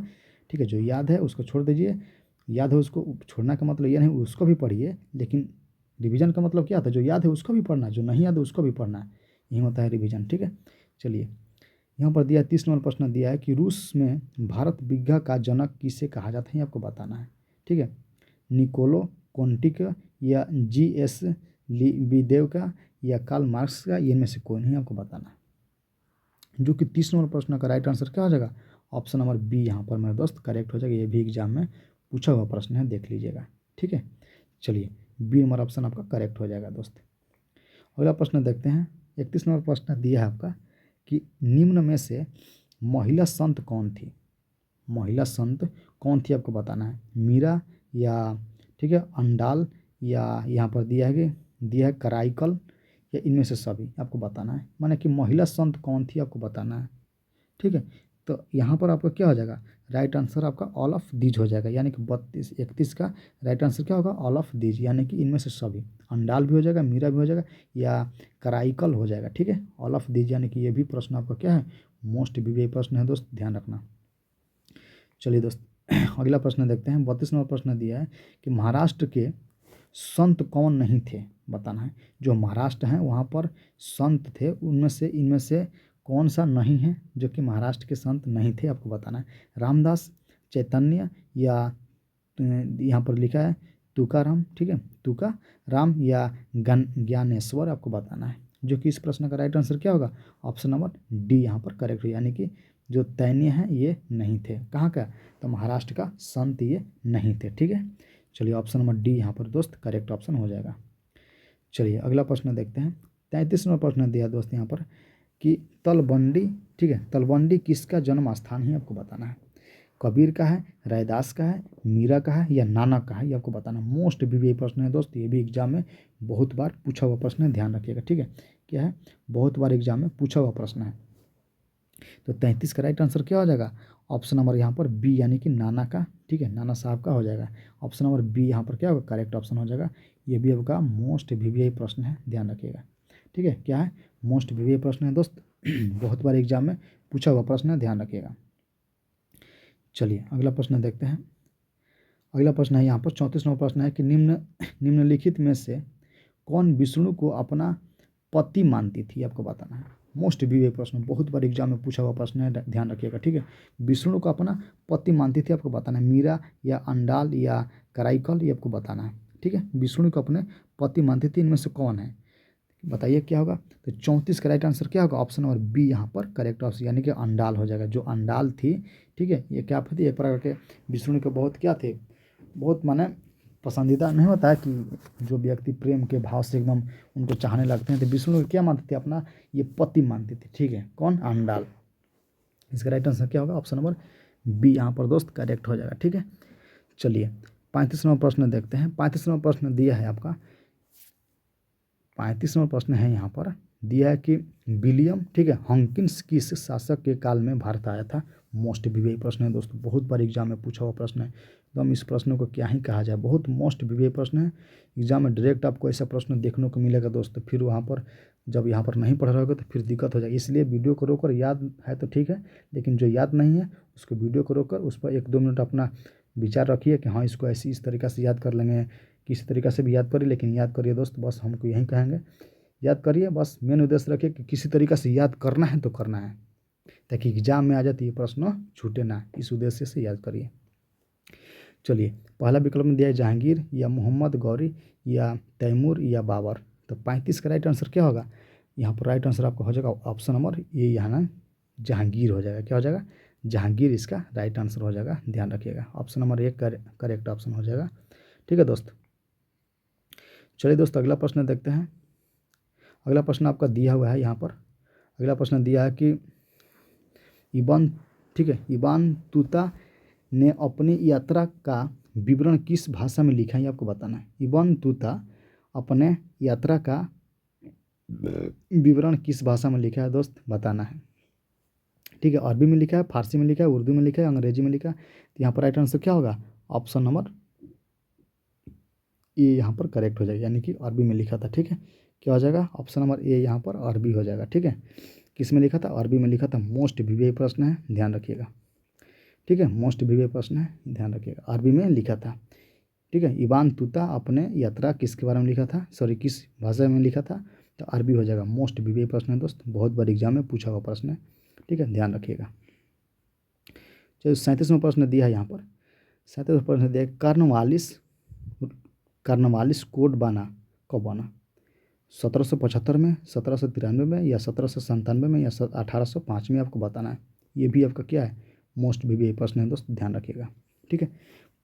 ठीक है, जो याद है उसको छोड़ दीजिए, याद है उसको छोड़ना का मतलब ये नहीं उसको भी पढ़िए, लेकिन रिवीजन का मतलब क्या होता है, जो याद है उसको भी पढ़ना है, जो नहीं याद है उसको भी पढ़ना है, यही होता है रिवीजन। ठीक है, चलिए यहाँ पर दिया 30 नंबर प्रश्न दिया है कि रूस में भारत विज्ञा का जनक किसे कहा जाता है, आपको बताना है। ठीक है, निकोलो कोंटिक, या जी.एस. लिबिदेव का, या कार्ल मार्क्स का, इनमें से कोई नहीं, आपको बताना है। जो कि 30 नंबर प्रश्न का राइट आंसर क्या हो जाएगा, ऑप्शन नंबर बी यहाँ पर मेरे दोस्त करेक्ट हो जाएगा। ये भी एग्जाम में पूछा हुआ प्रश्न है, देख लीजिएगा। ठीक है, चलिए बी नंबर ऑप्शन आपका करेक्ट हो जाएगा दोस्त। अगला प्रश्न देखते हैं। 31 नंबर प्रश्न दिया है आपका कि निम्न में से महिला संत कौन थी, महिला संत कौन थी, आपको बताना है। मीरा, या ठीक है अंडाल, या यहाँ पर दिया है कराइकल, या इनमें से सभी, आपको बताना है। माने कि महिला संत कौन थी आपको बताना है। ठीक है, तो यहाँ पर आपका क्या हो जाएगा, राइट आंसर आपका ऑल ऑफ दीज हो जाएगा, यानी कि 31 का राइट आंसर क्या होगा, ऑल ऑफ दीज, यानी कि इनमें से सभी। अंडाल भी हो जाएगा, मीरा भी हो जाएगा, या कराइकल हो जाएगा। ठीक है, ऑल ऑफ दीज, यानी कि ये भी प्रश्न आपका क्या है, मोस्ट वीवीआई प्रश्न है दोस्त, ध्यान रखना। चलिए दोस्त अगला प्रश्न देखते हैं। 32 नंबर प्रश्न दिया है कि महाराष्ट्र के संत कौन नहीं थे बताना है। जो महाराष्ट्र हैं वहाँ पर संत थे, उनमें से इनमें से कौन सा नहीं है जो कि महाराष्ट्र के संत नहीं थे, आपको बताना है। रामदास, चैतन्य, या यहाँ पर लिखा है तुकाराम, ठीक है, तुकाराम या ज्ञानेश्वर, आपको बताना है। जो कि इस प्रश्न का राइट आंसर क्या होगा, ऑप्शन नंबर डी यहाँ पर करेक्ट है, यानी कि जो तैनीय है ये नहीं थे। कहाँ का, तो महाराष्ट्र का संत ये नहीं थे, ठीक है। चलिए ऑप्शन नंबर डी यहाँ पर दोस्त करेक्ट ऑप्शन हो जाएगा। चलिए अगला प्रश्न देखते हैं। 33वां प्रश्न दिया दोस्त यहाँ पर कि तलवंडी, ठीक है, तलवंडी किसका जन्म स्थान है, आपको बताना है। कबीर का है, रैदास का है, मीरा का है, या नानक का है, ये आपको बताना। मोस्ट भी प्रश्न है दोस्त, ये भी एग्जाम में बहुत बार पूछा हुआ प्रश्न है, ध्यान रखिएगा, ठीक है। क्या है, बहुत बार एग्जाम में पूछा हुआ प्रश्न है। तो 33 का राइट आंसर क्या हो जाएगा, ऑप्शन नंबर यहाँ पर बी, यानी कि नाना का, ठीक है, नाना साहब का हो जाएगा। ऑप्शन नंबर बी यहाँ पर क्या होगा, करेक्ट ऑप्शन हो जाएगा। ये भी आपका मोस्ट वीवीआई प्रश्न है, ध्यान रखिएगा, ठीक है। क्या है, मोस्ट वीवीआई प्रश्न है दोस्त, बहुत बार एग्जाम में पूछा हुआ प्रश्न है, ध्यान रखिएगा। चलिए अगला प्रश्न देखते हैं। अगला प्रश्न है यहाँ पर 34वां प्रश्न है कि निम्नलिखित में से कौन विष्णु को अपना पति मानती थी, आपको बताना है। मोस्ट वीवीआई प्रश्न, बहुत बार एग्जाम में पूछा हुआ प्रश्न है, ध्यान रखिएगा, ठीक है। विष्णु को अपना पति मानती थी, आपको बताना है। मीरा या अंडाल या कराईकल, ये आपको बताना है, ठीक है। विष्णु को अपने पति मानती थी, इनमें से कौन है, बताइए क्या होगा। तो 34 का राइट आंसर क्या होगा, ऑप्शन नंबर बी यहाँ पर करेक्ट ऑप्शन, यानी कि अंडाल हो जाएगा। जो अंडाल थी, ठीक है, ये क्या थी, एक प्रकार के विष्णु के बहुत क्या थे, बहुत माने पसंदीदा नहीं होता है कि जो व्यक्ति प्रेम के भाव से एकदम उनको चाहने लगते हैं, तो विष्णु को क्या मानते थे, अपना ये पति मानते थे, ठीक है। कौन, अंडाल। इसका राइट आंसर क्या होगा, ऑप्शन नंबर बी यहाँ पर दोस्त करेक्ट हो जाएगा, ठीक है। चलिए 35वां प्रश्न देखते हैं। 35वां प्रश्न दिया है आपका, 35वां प्रश्न है यहाँ पर दिया है कि विलियम, ठीक है, हॉकिंस किस शासक के काल में भारत आया था। मोस्ट वीवीआई प्रश्न है दोस्तों, बहुत बार एग्जाम में पूछा हुआ प्रश्न है, एकदम इस प्रश्न को क्या ही कहा जाए, बहुत मोस्ट वीवीआई प्रश्न है। एग्जाम में डायरेक्ट आपको ऐसा प्रश्न देखने को मिलेगा दोस्तों, फिर वहाँ पर जब यहाँ पर नहीं पढ़ रहे होगा तो फिर दिक्कत हो जाएगी। इसलिए वीडियो को रोककर, याद है तो ठीक है, लेकिन जो याद नहीं है उसको वीडियो को रोककर उस पर 1-2 मिनट अपना विचार रखिए कि हाँ इसको ऐसी इस तरीक़ा से याद कर लेंगे, किसी तरीक़ा से भी याद करिए, लेकिन याद करिए दोस्त, बस हमको यही कहेंगे, याद करिए। बस मेन उद्देश्य रखिए कि किसी तरीक़ा से याद करना है तो करना है, ताकि एग्जाम में आ जाए तो ये प्रश्न छूटे ना, इस उद्देश्य से याद करिए। चलिए पहला विकल्प में दिया है जहांगीर या मोहम्मद गौरी या तैमूर या बाबर। तो 35 का राइट आंसर क्या होगा, यहाँ पर राइट आंसर आपका हो जाएगा ऑप्शन नंबर ये, यहाँ ना जहांगीर हो जाएगा। क्या हो जाएगा, जहांगीर इसका राइट आंसर हो जाएगा, ध्यान रखिएगा। ऑप्शन नंबर 1 करेक्ट ऑप्शन हो जाएगा, ठीक है दोस्त। चलिए दोस्त अगला प्रश्न देखते हैं। अगला प्रश्न आपका दिया हुआ है यहाँ पर, अगला प्रश्न दिया है कि इब्न, ठीक है, इब्न तूता ने अपनी यात्रा का विवरण किस भाषा में लिखा है, ये आपको बताना है। इब्न तूता अपने यात्रा का विवरण किस भाषा में लिखा है दोस्त, बताना है, ठीक है। अरबी में लिखा है, फारसी में लिखा है, उर्दू में लिखा है, अंग्रेजी में लिखा है। तो यहाँ पर राइट आंसर क्या होगा, ऑप्शन नंबर ए यहाँ पर करेक्ट हो जाएगा, यानी कि अरबी में लिखा था, ठीक है। क्या हो जाएगा, ऑप्शन नंबर ए यहाँ पर अरबी हो जाएगा, ठीक है। किस में लिखा था, अरबी में लिखा था। मोस्ट वीवीआई प्रश्न है, ध्यान रखिएगा, ठीक है। मोस्ट वीवीआई प्रश्न है, ध्यान रखिएगा, अरबी में लिखा था, ठीक है। इब्न तूता अपने यात्रा किसके बारे में लिखा था, सॉरी किस भाषा में लिखा था, तो अरबी हो जाएगा। मोस्ट वीवीआई प्रश्न है दोस्त, बहुत बार एग्जाम में पूछा हुआ प्रश्न है, ठीक है, ध्यान रखिएगा। चलिए 37वां प्रश्न दिया है यहाँ पर। 37वां प्रश्न दिया है कार्नवालिस कोड बना कब बना, 1775 में, 1793 में, या 1797 में, या 1805 में, आपको बताना है। ये भी आपका क्या है, मोस्ट वीवीआई प्रश्न है दोस्त, ध्यान रखिएगा, ठीक है।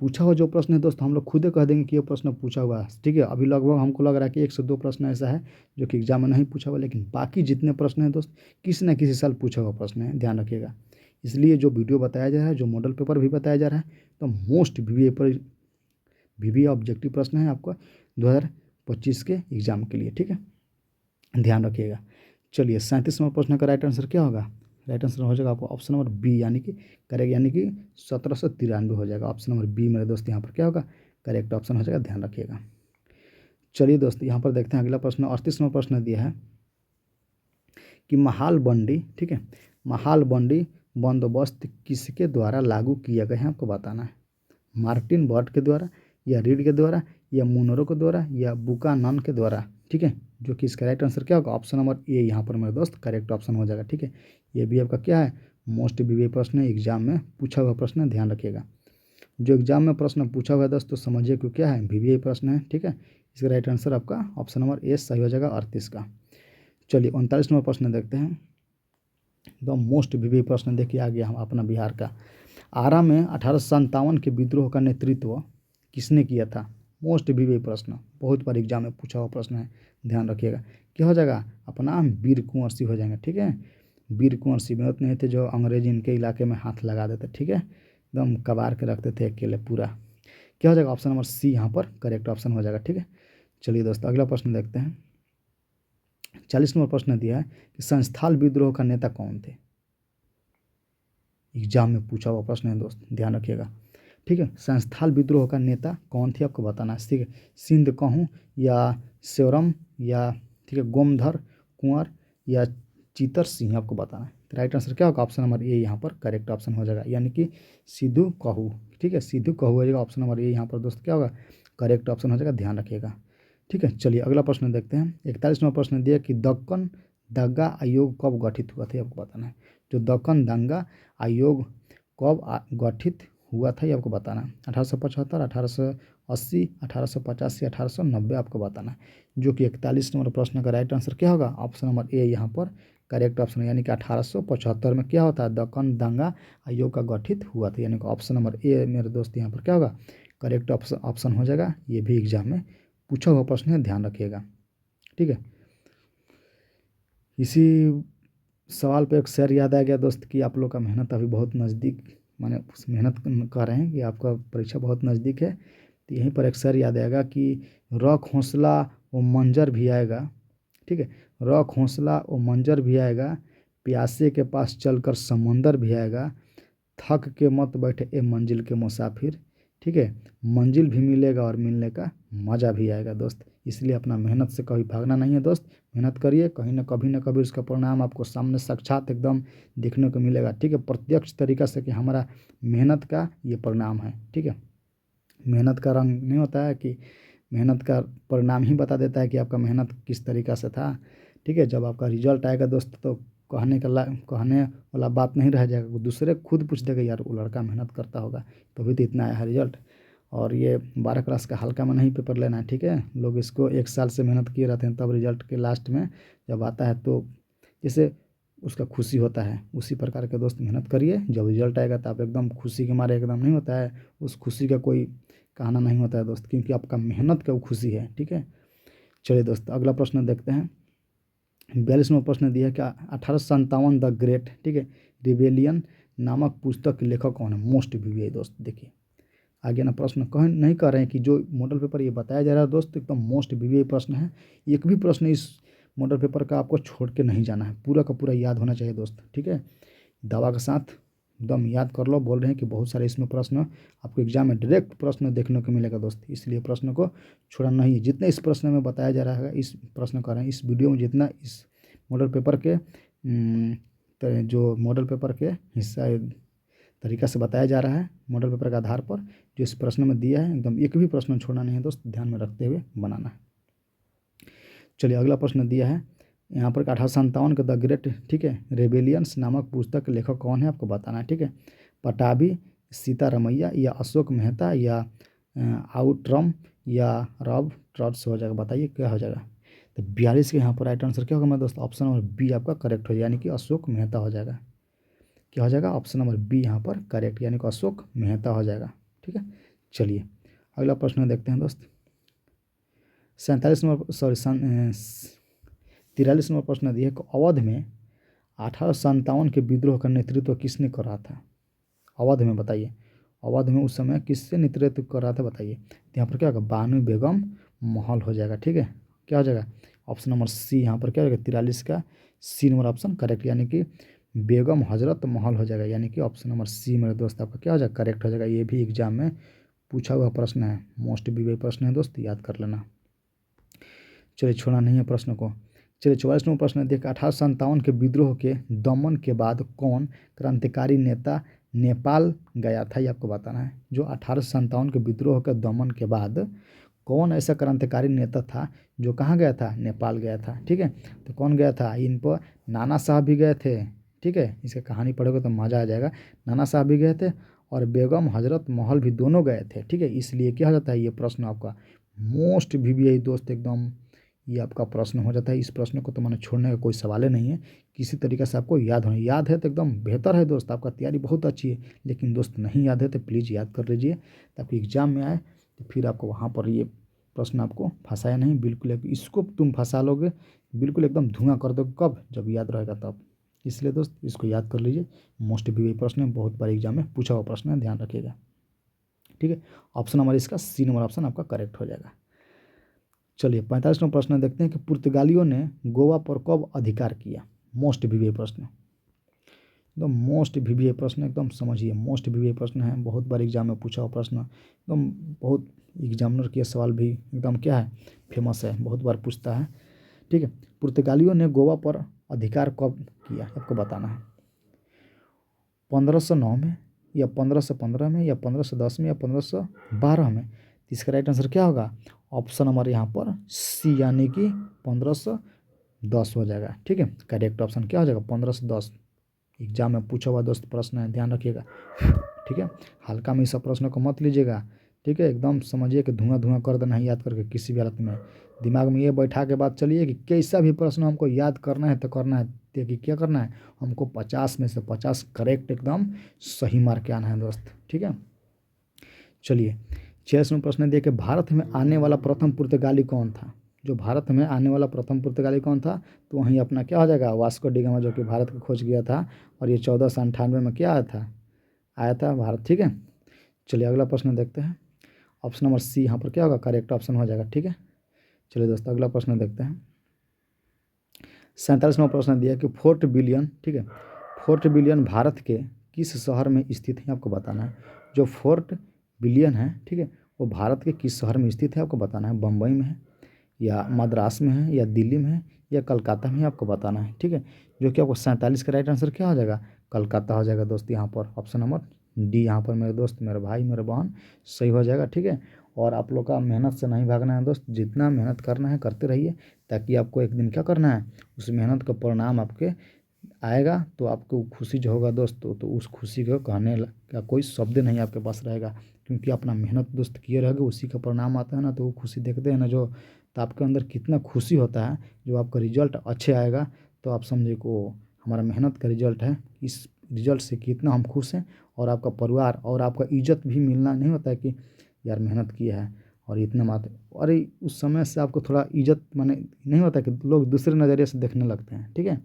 पूछा हुआ जो प्रश्न है दोस्त हम लोग खुद कह देंगे कि ये प्रश्न पूछा हुआ है, ठीक है। अभी लगभग हमको लग रहा है कि 1 से 2 प्रश्न ऐसा है जो कि एग्जाम में नहीं पूछा हुआ, लेकिन बाकी जितने प्रश्न हैं दोस्त किसी न किसी साल पूछा हुआ प्रश्न है, ध्यान रखिएगा। इसलिए जो वीडियो बताया जा रहा है, जो मॉडल पेपर भी बताया जा रहा है, तो मोस्ट वीवीआई ऑब्जेक्टिव प्रश्न है आपका 2025 के एग्जाम के लिए, ठीक है, ध्यान रखिएगा। चलिए 37वां प्रश्न का राइट आंसर क्या होगा, राइट आंसर हो जाएगा आपको ऑप्शन नंबर बी, यानी कि करेक्ट, यानी कि 1793 हो जाएगा। ऑप्शन नंबर बी मेरे दोस्त यहाँ पर क्या होगा, करेक्ट ऑप्शन हो जाएगा, ध्यान रखिएगा। चलिए दोस्त यहाँ पर देखते हैं अगला प्रश्न, 38वां प्रश्न दिया है कि महालबंडी, ठीक है, महालबंडी बंदोबस्त किसके द्वारा लागू किया गया है, आपको बताना है। मार्टिन बर्ट के द्वारा, या रीड के द्वारा, या मुनरो के द्वारा या बुकानन के द्वारा, ठीक है, जो कि इसका राइट आंसर क्या होगा, ऑप्शन नंबर ए यहाँ पर मेरे दोस्त करेक्ट ऑप्शन हो जाएगा। ठीक है, ये भी आपका क्या है, मोस्ट वीवीआई प्रश्न है, एग्जाम में पूछा हुआ प्रश्न है, ध्यान रखिएगा। जो एग्जाम में प्रश्न पूछा हुआ है दोस्त तो समझिए कि क्या है, वीवीआई प्रश्न है। ठीक है, इसका राइट आंसर आपका ऑप्शन नंबर ए सही हो जाएगा 38 का। चलिए 39 नंबर प्रश्न देखते हैं। द मोस्ट वीवीआई प्रश्न देखिए आ गया हम अपना बिहार का। आरा में 1857 के विद्रोह का नेतृत्व किसने किया था? मोस्ट वीवीआई प्रश्न, बहुत बार एग्जाम में पूछा हुआ प्रश्न है, ध्यान रखिएगा। क्या हो जाएगा अपना, वीर कुंवर सिंह हो जाएंगे। ठीक है, वीर कुंवर सिंह में नहीं थे जो अंग्रेज इनके इलाके में हाथ लगा देते, ठीक है, एकदम कबार के रखते थे अकेले पूरा। क्या हो जाएगा, ऑप्शन नंबर सी यहाँ पर करेक्ट ऑप्शन हो जाएगा। ठीक है, चलिए दोस्तों अगला प्रश्न देखते हैं। 40 नंबर प्रश्न दिया है कि संस्थाल विद्रोह का नेता कौन थे? एग्जाम में पूछा हुआ प्रश्न है दोस्त, ध्यान रखिएगा। ठीक है, संस्थाल विद्रोह का नेता कौन थे आपको बताना है। ठीक है, सिंध कहूँ या सेवरम या, ठीक है, गोमधर कुंवर या चीतर सिंह आपको बताना है। तो राइट आंसर क्या होगा, ऑप्शन नंबर ए यहाँ पर करेक्ट ऑप्शन हो जाएगा, यानी कि सिद्धू कहू। ठीक है, सिद्धू कहू हो जाएगा, ऑप्शन नंबर ए यहाँ पर दोस्त क्या होगा, करेक्ट ऑप्शन हो जाएगा, ध्यान रखिएगा। ठीक है, चलिए अगला प्रश्न देखते हैं। 41 नंबर प्रश्न दिया कि दक्कन दंगा आयोग कब गठित हुआ था, आपको बताना है। जो दक्कन दंगा आयोग कब गठित हुआ था ये आपको बताना है। 1875, 1880, 1885, 1890 आपको बताना है। जो कि 41 नंबर प्रश्न का राइट आंसर क्या होगा, ऑप्शन नंबर ए यहाँ पर करेक्ट ऑप्शन है, यानी कि 1875 में क्या होता है, दक्कन दंगा आयोग का गठित हुआ था, यानी कि ऑप्शन नंबर ए मेरे दोस्त यहाँ पर क्या होगा, करेक्ट ऑप्शन हो जाएगा। ये भी एग्जाम में पूछा हुआ प्रश्न है, ध्यान रखिएगा। ठीक है, इसी सवाल पे एक शेर याद आ गया दोस्त कि आप लोग का मेहनत अभी बहुत नज़दीक, माने मेहनत कर रहे हैं कि आपका परीक्षा बहुत नज़दीक है, तो यहीं पर एक शेर याद आएगा कि रख हौसला वो मंजर भी आएगा। ठीक है, रख हौसला वो मंजर भी आएगा, प्यासे के पास चलकर समंदर भी आएगा, थक के मत बैठे ए मंजिल के मुसाफिर। ठीक है, मंजिल भी मिलेगा और मिलने का मज़ा भी आएगा दोस्त। इसलिए अपना मेहनत से कभी भागना नहीं है दोस्त, मेहनत करिए, कहीं ना कभी उसका परिणाम आपको सामने साक्षात एकदम देखने को मिलेगा। ठीक है, प्रत्यक्ष तरीका से कि हमारा मेहनत का ये परिणाम है। ठीक है, मेहनत का रंग नहीं होता है कि मेहनत का परिणाम ही बता देता है कि आपका मेहनत किस तरीका से था। ठीक है, जब आपका रिजल्ट आएगा दोस्त तो कहने वाला बात नहीं रह जाएगा, दूसरे खुद पूछ देगा यार वो लड़का मेहनत करता होगा तभी तो इतना आया है रिजल्ट। और ये 12 क्लास का हल्का में नहीं पेपर लेना है। ठीक है, लोग इसको 1 साल से मेहनत किए रहते हैं, तब रिजल्ट के लास्ट में जब आता है तो जैसे उसका खुशी होता है, उसी प्रकार के दोस्त मेहनत करिए। जब रिजल्ट आएगा तो आप एकदम खुशी के मारे एकदम नहीं होता है, उस खुशी का कोई कहना नहीं होता है दोस्त, क्योंकि आपका मेहनत का वो खुशी है। ठीक है, चलिए दोस्त अगला प्रश्न देखते हैं। 42वां प्रश्न दिया है कि 1857 द ग्रेट, ठीक है, रिबेलियन नामक पुस्तक के लेखक कौन है? मोस्ट वीवीआई दोस्त देखिए आगे ना प्रश्न कह नहीं कर रहे हैं कि जो मॉडल पेपर ये बताया जा रहा है दोस्त एकदम मोस्ट वीवीआई प्रश्न है। एक भी प्रश्न इस मॉडल पेपर का आपको छोड़ के नहीं जाना है, पूरा का पूरा याद होना चाहिए दोस्त। ठीक है, दवा के साथ एकदम याद कर लो। बोल रहे हैं कि बहुत सारे इसमें प्रश्न आपको एग्जाम में डायरेक्ट प्रश्न देखने को मिलेगा दोस्त, इसलिए प्रश्न को छोड़ना नहीं है। जितने इस प्रश्न में बताया जा रहा है, इस प्रश्न कर रहे हैं इस वीडियो में, जितना इस मॉडल पेपर के जो मॉडल पेपर के हिस्सा तरीका से बताया जा रहा है, मॉडल पेपर के आधार पर जो इस प्रश्न में दिया है, एकदम एक भी प्रश्न छोड़ना नहीं है दोस्त, ध्यान में रखते हुए बनाना है। चलिए अगला प्रश्न दिया है यहाँ पर 1857 का द ग्रेट, ठीक है, रेबेलियंस नामक पुस्तक के लेखक कौन है आपको बताना है। ठीक है, पटाभी, सीतारमैया या अशोक मेहता या आउटरम या रॉब ट्रॉट्स हो जाएगा, बताइए क्या हो जाएगा। तो 42 के यहाँ पर राइट आंसर क्या होगा मेरे दोस्त, ऑप्शन नंबर बी आपका करेक्ट हो जाएगा, यानी कि अशोक मेहता हो जाएगा। क्या हो जाएगा, ऑप्शन नंबर बी यहाँ पर करेक्ट, यानी कि अशोक मेहता हो जाएगा। ठीक है, चलिए अगला प्रश्न देखते हैं दोस्त। 43 नंबर 43 नंबर प्रश्न दिया कि अवध में 1857 के विद्रोह का नेतृत्व किसने कर रहा था? अवध में बताइए, अवध में उस समय किससे नेतृत्व कर रहा था बताइए। तो यहाँ पर क्या होगा, बानू बेगम महल हो जाएगा। ठीक है, क्या हो जाएगा, ऑप्शन नंबर सी यहाँ पर क्या होगा, 43 का सी नंबर ऑप्शन करेक्ट, यानी कि बेगम हजरत महल हो जाएगा, यानी कि ऑप्शन नंबर सी मेरे दोस्त आपका क्या हो जाएगा, करेक्ट हो जाएगा। ये भी एग्जाम में पूछा हुआ प्रश्न है, मोस्ट वीवीआई प्रश्न है दोस्त, याद कर लेना। चलिए छोड़ना नहीं है प्रश्न को। चलिए 44 नंबर प्रश्न देखिए, 1857 के विद्रोह के दमन के बाद कौन क्रांतिकारी नेता नेपाल गया था, ये आपको बताना है। जो 1857 के विद्रोह के दमन के बाद कौन ऐसा क्रांतिकारी नेता था जो कहाँ गया था, नेपाल गया था। ठीक है, तो कौन गया था, इन पर नाना साहब भी गए थे। ठीक है, इसका कहानी पढ़ोगे तो मज़ा आ जाएगा। नाना साहब भी गए थे और बेगम हजरत महल भी दोनों गए थे। ठीक है, इसलिए क्या हो जाता है, ये प्रश्न आपका मोस्ट वीवीआई दोस्त एकदम ये आपका प्रश्न हो जाता है। इस प्रश्न को तो मैंने छोड़ने का कोई सवाल ही नहीं है, किसी तरीके से आपको याद होना, याद है तो एकदम बेहतर है दोस्त, आपका तैयारी बहुत अच्छी है। लेकिन दोस्त नहीं याद है तो प्लीज़ याद कर लीजिए, ताकि एग्जाम में आए तो फिर आपको वहाँ पर ये प्रश्न आपको फंसाया नहीं। बिल्कुल इसको तुम फंसा लोगे, बिल्कुल एकदम धुआं कर दोगे, कब, जब याद रहेगा तब। इसलिए दोस्त इसको याद कर लीजिए, मोस्ट वीवीआई प्रश्न है, बहुत बार एग्जाम में पूछा हुआ प्रश्न है, ध्यान रखिएगा। ठीक है, ऑप्शन नंबर इसका सी नंबर ऑप्शन आपका करेक्ट हो जाएगा। चलिए 45वां प्रश्न देखते हैं कि पुर्तगालियों ने गोवा पर कब अधिकार किया। मोस्ट वीवीआई प्रश्न, एकदम मोस्ट वीवीआई प्रश्न, एकदम समझिए मोस्ट वीवीआई प्रश्न है, बहुत बार एग्जाम में पूछा हुआ प्रश्न, एकदम बहुत एग्जामिनर के सवाल भी एकदम क्या है, फेमस है, बहुत बार पूछता है। ठीक है, पुर्तगालियों ने गोवा पर अधिकार कब किया आपको बताना है, 1509 में या 1515 में या 1510 में या 1512 में। इसका राइट आंसर क्या होगा, ऑप्शन नंबर यहाँ पर सी यानी कि 1510 हो जाएगा। ठीक है, करेक्ट ऑप्शन क्या हो जाएगा 1510, एग्जाम में पूछा हुआ दोस्त प्रश्न है, ध्यान रखिएगा। ठीक है, हल्का में इस प्रश्न को मत लीजिएगा। ठीक है, एकदम समझिए कि धुआं धुआं कर देना है याद करके, किसी भी हालत में दिमाग में ये बैठा के बात चलिए कि कैसा भी प्रश्न हमको याद करना है तो करना है, देखिए क्या करना है, हमको 50 में से 50 करेक्ट एकदम सही मार के आना है दोस्त। ठीक है, चलिए 46वां प्रश्न देखिए, भारत में आने वाला प्रथम पुर्तगाली कौन था। जो भारत में आने वाला प्रथम पुर्तगाली कौन था, तो वहीं अपना क्या हो जाएगा, वास्को डी गामा, जो कि भारत की खोज किया था, और ये 1498 में क्या आया था भारत। ठीक है, चलिए अगला प्रश्न देखते हैं, ऑप्शन नंबर सी यहाँ पर क्या होगा, करेक्ट ऑप्शन हो जाएगा। ठीक है, चलिए दोस्तों अगला प्रश्न देखते हैं, 47वां प्रश्न दिया कि फोर्ट विलियम, ठीक है, फोर्ट विलियम भारत के किस शहर में स्थित है आपको बताना है। जो फोर्ट विलियम है, ठीक है, वो भारत के किस शहर में स्थित है आपको बताना है, बम्बई में है या मद्रास में है या दिल्ली में है या कलकत्ता में है आपको बताना है। ठीक है, जो कि आपको 47 का राइट आंसर क्या हो जाएगा, कलकत्ता हो जाएगा दोस्त, यहाँ पर ऑप्शन नंबर डी यहाँ पर मेरे दोस्त, मेरे भाई, मेरे बहन सही हो जाएगा। ठीक है, और आप लोग का मेहनत से नहीं भागना है दोस्त, जितना मेहनत करना है करते रहिए, ताकि आपको एक दिन क्या करना है, उस मेहनत का परिणाम आपके आएगा, तो आपको खुशी जो होगा दोस्त, तो उस खुशी को कहने का कोई शब्द नहीं आपके पास रहेगा, क्योंकि अपना मेहनत दोस्त किए रहोगे, उसी का परिणाम आता है ना, तो वो खुशी देखते हैं ना जो, तो आपके अंदर कितना खुशी होता है, जो आपका रिजल्ट अच्छे आएगा, तो आप समझे को हमारा मेहनत का रिजल्ट है, इस रिजल्ट से कितना हम खुश हैं, और आपका परिवार और आपका इज्जत भी मिलना नहीं होता है कि यार मेहनत किया है और इतना मात्र, अरे उस समय से आपको थोड़ा इज्जत माने नहीं होता कि लोग दूसरे नज़रिए से देखने लगते हैं। ठीक है,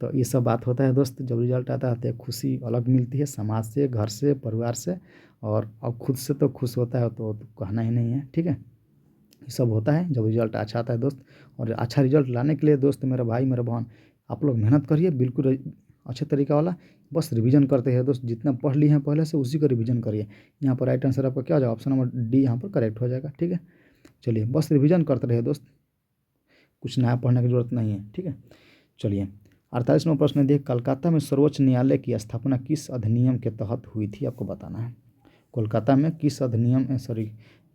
तो ये सब बात होता है दोस्त, जब रिजल्ट आता है तो खुशी अलग मिलती है, समाज से, घर से, परिवार से, और अब खुद से तो खुश होता है, तो कहना ही नहीं है। ठीक है, ये सब होता है जब रिजल्ट अच्छा आता है दोस्त, और अच्छा रिजल्ट लाने के लिए दोस्त, मेरा भाई, मेरा बहन, आप लोग मेहनत करिए बिल्कुल अच्छे तरीका वाला, बस रिवीजन करते हैं दोस्त, जितना पढ़ लिए हैं पहले से उसी को रिवीजन करिए। यहाँ पर राइट आंसर आपका क्या हो जाएगा, ऑप्शन नंबर डी यहाँ पर करेक्ट हो जाएगा। ठीक है, चलिए बस रिवीजन करते रहिए दोस्त, कुछ नया पढ़ने की जरूरत नहीं है। ठीक है, चलिए 48वां प्रश्न देखिए, कलकत्ता में सर्वोच्च न्यायालय की स्थापना किस अधिनियम के तहत हुई थी आपको बताना है। कोलकाता में किस अधिनियम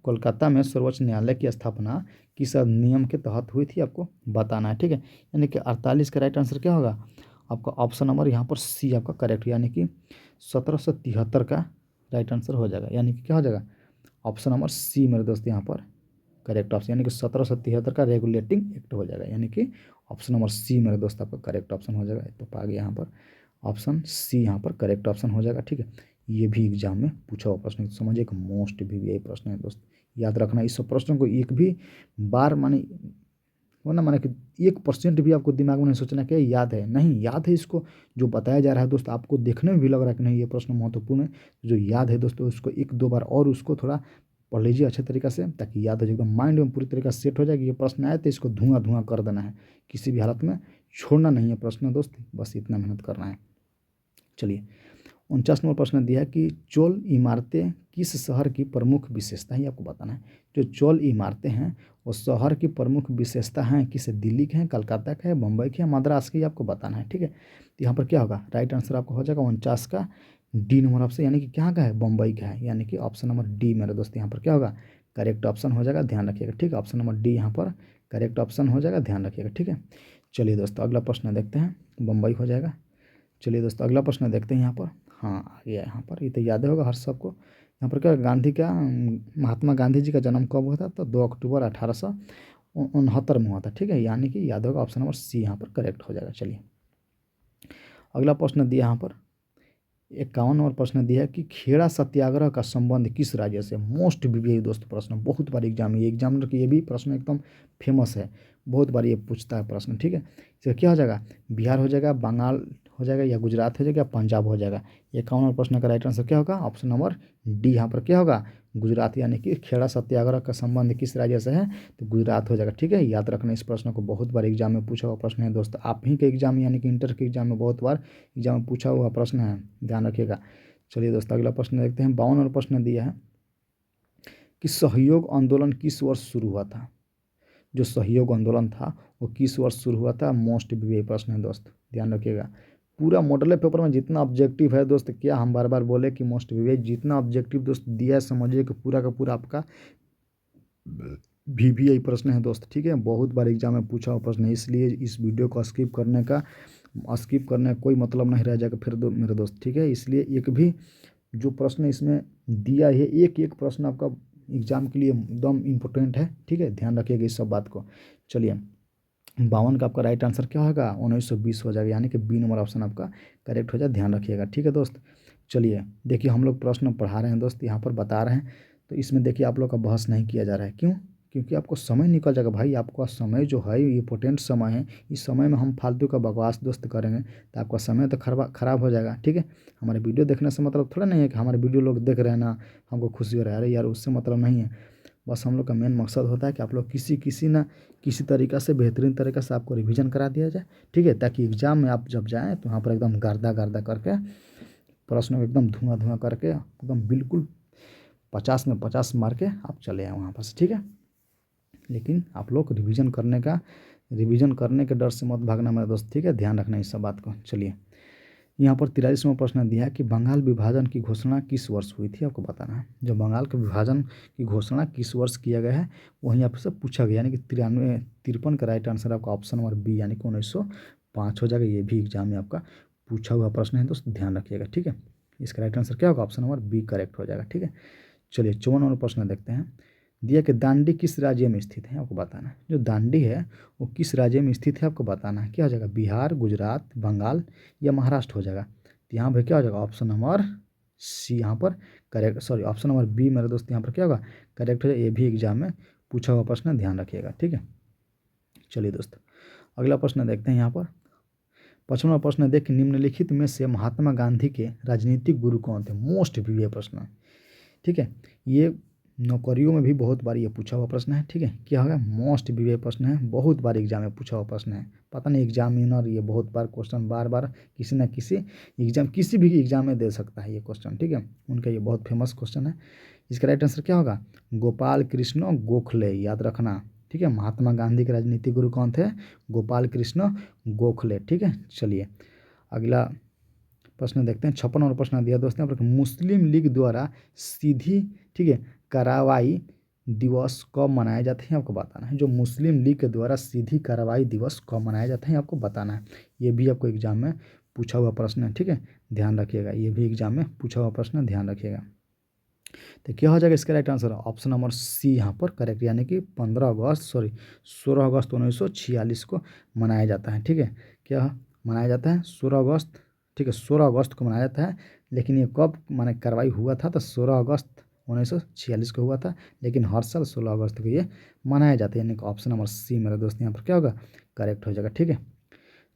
कोलकाता में सर्वोच्च न्यायालय की स्थापना किस अधिनियम के तहत हुई थी आपको बताना है। ठीक है, यानी कि 48 का राइट आंसर क्या होगा, आपका ऑप्शन नंबर यहाँ पर सी आपका करेक्ट, यानी कि 1773 का राइट आंसर हो जाएगा, यानी कि क्या हो जाएगा, ऑप्शन नंबर सी मेरे दोस्त यहाँ पर करेक्ट ऑप्शन, यानी कि 1773 का रेगुलेटिंग एक्ट हो जाएगा, यानी कि ऑप्शन नंबर सी मेरे दोस्त आपका करेक्ट ऑप्शन हो जाएगा। तो आ गया यहाँ पर ऑप्शन सी यहाँ पर करेक्ट ऑप्शन हो जाएगा। ठीक है, ये भी एग्जाम में पूछा हुआ प्रश्न है, समझिए एक मोस्ट वीवीआई प्रश्न है दोस्त, याद रखना इस सब प्रश्नों को एक भी बार माने वरना माने कि 1% भी आपको दिमाग में नहीं सोचना कि याद है, नहीं याद है, इसको जो बताया जा रहा है दोस्त, आपको देखने में भी लग रहा है कि नहीं ये प्रश्न महत्वपूर्ण है, जो याद है दोस्तों उसको 1-2 बार और उसको थोड़ा पढ़ लीजिए अच्छे तरीक़ा से, ताकि याद हो जाए, एकदम माइंड में पूरी तरीक़ा से सेट हो जाए कि ये प्रश्न आए तो इसको धुआं धुआं कर देना है, किसी भी हालत में छोड़ना नहीं है प्रश्न दोस्त, बस इतना मेहनत करना है। चलिए 49वां प्रश्न दिया है कि चोल इमारतें किस शहर की प्रमुख विशेषता है, आपको बताना है। जो चोल इमारतें हैं वो शहर की प्रमुख विशेषता हैं, किस दिल्ली के हैं, कलकत्ता के हैं, मुंबई के हैं, मद्रास के, आपको बताना है। ठीक है, तो यहाँ पर क्या होगा, राइट आंसर आपको हो जाएगा 49 का डी नंबर ऑप्शन, यानी कि क्या का है, बम्बई का है, यानी कि ऑप्शन नंबर डी मेरे दोस्त यहाँ पर क्या होगा करेक्ट ऑप्शन हो जाएगा, ध्यान रखिएगा, ठीक है। ऑप्शन नंबर डी यहाँ पर करेक्ट ऑप्शन हो जाएगा, ध्यान रखिएगा, ठीक है। चलिए दोस्तों अगला प्रश्न देखते हैं, बम्बई हो जाएगा। चलिए दोस्तों अगला प्रश्न देखते हैं यहाँ पर। हाँ आ गया यहाँ पर, ये तो याद होगा हर सबको। यहाँ पर क्या गांधी का महात्मा गांधी जी का जन्म कब हुआ था, तो 2 अक्टूबर 1869 में हुआ था, ठीक है। यानी कि याद होगा ऑप्शन नंबर सी यहाँ पर करेक्ट हो जाएगा। चलिए अगला प्रश्न दिया यहाँ पर 51 नंबर प्रश्न दिया है कि खेड़ा सत्याग्रह का संबंध किस राज्य से। मोस्ट वीवीआई दोस्त प्रश्न, बहुत बार एग्जाम ये एग्जामिनर की ये भी प्रश्न एकदम फेमस है, बहुत बार ये पूछता है प्रश्न, ठीक है। तो क्या हो जाएगा, बिहार हो जाएगा, बंगाल हो जाएगा, या गुजरात हो जाएगा, या पंजाब हो जाएगा। 51 नंबर प्रश्न का राइट आंसर क्या होगा, ऑप्शन नंबर डी यहाँ पर क्या होगा, गुजरात। यानी कि खेड़ा सत्याग्रह का संबंध किस राज्य से है, तो गुजरात हो जाएगा, ठीक है। याद रखना, इस प्रश्न को बहुत बार एग्जाम में पूछा हुआ प्रश्न है दोस्त, आप ही के एग्जाम यानी कि इंटर के एग्जाम में बहुत बार एग्जाम में पूछा हुआ प्रश्न है, ध्यान रखिएगा। चलिए दोस्तों अगला प्रश्न देखते हैं। 52 नंबर प्रश्न दिया है कि सहयोग आंदोलन किस वर्ष शुरू हुआ था। जो सहयोग आंदोलन था वो किस वर्ष शुरू हुआ था, मोस्ट वीवीआई प्रश्न है दोस्त, ध्यान रखिएगा। पूरा मॉडल पेपर में जितना ऑब्जेक्टिव है दोस्त, क्या हम बार बार बोले कि मोस्ट वीवीआई जितना ऑब्जेक्टिव दोस्त दिया है, समझिए कि पूरा का पूरा आपका वीवीआई प्रश्न है दोस्त, ठीक है। बहुत बार एग्जाम में पूछा हुआ प्रश्न है, इसलिए इस वीडियो को स्किप करने का कोई मतलब नहीं रह जाएगा फिर मेरे दोस्त, ठीक है। इसलिए एक भी जो प्रश्न इसमें दिया है, एक एक प्रश्न आपका एग्जाम के लिए एकदम इम्पोर्टेंट है, ठीक है, ध्यान रखिएगा इस सब बात को। चलिए 52 का आपका राइट आंसर क्या होगा, 1920 हो जाएगा, यानी कि बी नंबर ऑप्शन आपका करेक्ट हो जाए, ध्यान रखिएगा, ठीक है दोस्त। चलिए देखिए हम लोग प्रश्न पढ़ा रहे हैं दोस्त, यहाँ पर बता रहे हैं, तो इसमें देखिए आप लोग का बहस नहीं किया जा रहा है, क्यों, क्योंकि आपको समय निकल जाएगा भाई। आपका समय जो है ये इंपॉर्टेंट समय है, इस समय में हम फालतू का बकवास दोस्त करेंगे तो आपका समय तो खराब हो जाएगा, ठीक है। हमारे वीडियो देखने से मतलब थोड़ा नहीं है कि हमारे वीडियो लोग देख रहे हैं ना हमको खुशी हो रहा है, अरे यार उससे मतलब नहीं है। बस हम लोग का मेन मकसद होता है कि आप लोग किसी तरीक़ा से बेहतरीन तरीक़ा से आपको रिवीजन करा दिया जाए, ठीक है, ताकि एग्ज़ाम में आप जब जाएँ तो वहाँ पर एकदम गर्दा करके प्रश्नों को एकदम धुआं करके एकदम बिल्कुल 50 में 50 मार के आप चले आए वहाँ पर से, ठीक है। लेकिन आप लोग रिवीजन करने के डर से मत भागना मेरे दोस्त, ठीक है, ध्यान रखना इस सब बात को। चलिए यहाँ पर 43वां प्रश्न दिया है कि बंगाल विभाजन की घोषणा किस वर्ष हुई थी, आपको बताना है। जो बंगाल के विभाजन की घोषणा किस वर्ष किया गया है वहीं आपसे पूछा गया, यानी कि 53 का राइट आंसर आपका ऑप्शन नंबर बी यानी कि 1905 हो जाएगा। ये भी एग्जाम में आपका पूछा हुआ प्रश्न है दोस्त, ध्यान रखिएगा, ठीक है। इसका राइट आंसर क्या होगा, ऑप्शन नंबर बी करेक्ट हो जाएगा, ठीक है। चलिए 54 नंबर प्रश्न देखते हैं। दिया कि दांडी किस राज्य में स्थित है, आपको बताना है। जो दांडी है वो किस राज्य में स्थित है आपको बताना है। क्या हो जाएगा, बिहार, गुजरात, बंगाल या महाराष्ट्र हो जाएगा। तो यहाँ पर क्या हो जाएगा, ऑप्शन नंबर सी यहाँ पर correct, sorry option number B मेरे दोस्त यहाँ पर क्या होगा करेक्ट हो जाएगा। ये भी एग्जाम में पूछा हुआ प्रश्न, ध्यान रखिएगा, ठीक है। चलिए दोस्त अगला प्रश्न देखते हैं यहाँ पर। 55वां प्रश्न देख निम्नलिखित में से महात्मा गांधी के राजनीतिक गुरु कौन थे। मोस्ट वीवीआई प्रश्न है, ठीक है। ये नौकरियों में भी बहुत बार ये पूछा हुआ प्रश्न है, ठीक है। क्या होगा, मोस्ट वीवीआई प्रश्न है, बहुत बार एग्जाम में पूछा हुआ प्रश्न है। पता नहीं एग्जामिनर ये बहुत बार क्वेश्चन बार किसी न किसी एग्जाम किसी भी एग्जाम में दे सकता है ये क्वेश्चन, ठीक है। उनका ये बहुत फेमस क्वेश्चन है। इसका राइट आंसर क्या होगा, गोपाल कृष्ण गोखले, याद रखना, ठीक है। महात्मा गांधी के राजनीतिक गुरु कौन थे, गोपाल कृष्ण गोखले, ठीक है। चलिए अगला प्रश्न देखते हैं। 56 नंबर प्रश्न दिया दोस्तों यहाँ पर, मुस्लिम लीग द्वारा सीधी, ठीक है, कार्रवाई दिवस कब मनाया जाता है आपको बताना है। जो मुस्लिम लीग के द्वारा सीधी कार्रवाई दिवस कब मनाया जाता है आपको बताना है। ये भी आपको एग्जाम में पूछा हुआ प्रश्न है, ठीक है, ध्यान रखिएगा। ये भी एग्जाम में पूछा हुआ प्रश्न है, ध्यान रखिएगा। तो क्या हो जाएगा इसका right answer, option number C यहाँ पर करेक्ट, यानी कि 16 अगस्त 1946 को मनाया जाता है, ठीक है। क्या मनाया जाता है, 16 अगस्त, ठीक है, 16 अगस्त को मनाया जाता है। लेकिन ये कब माने कार्रवाई हुआ था, तो 16 अगस्त 1946 को हुआ था, लेकिन हर साल 16 अगस्त को ये मनाया जाता है, यानी कि ऑप्शन नंबर सी मेरे दोस्त यहाँ पर क्या होगा करेक्ट हो जाएगा, ठीक है।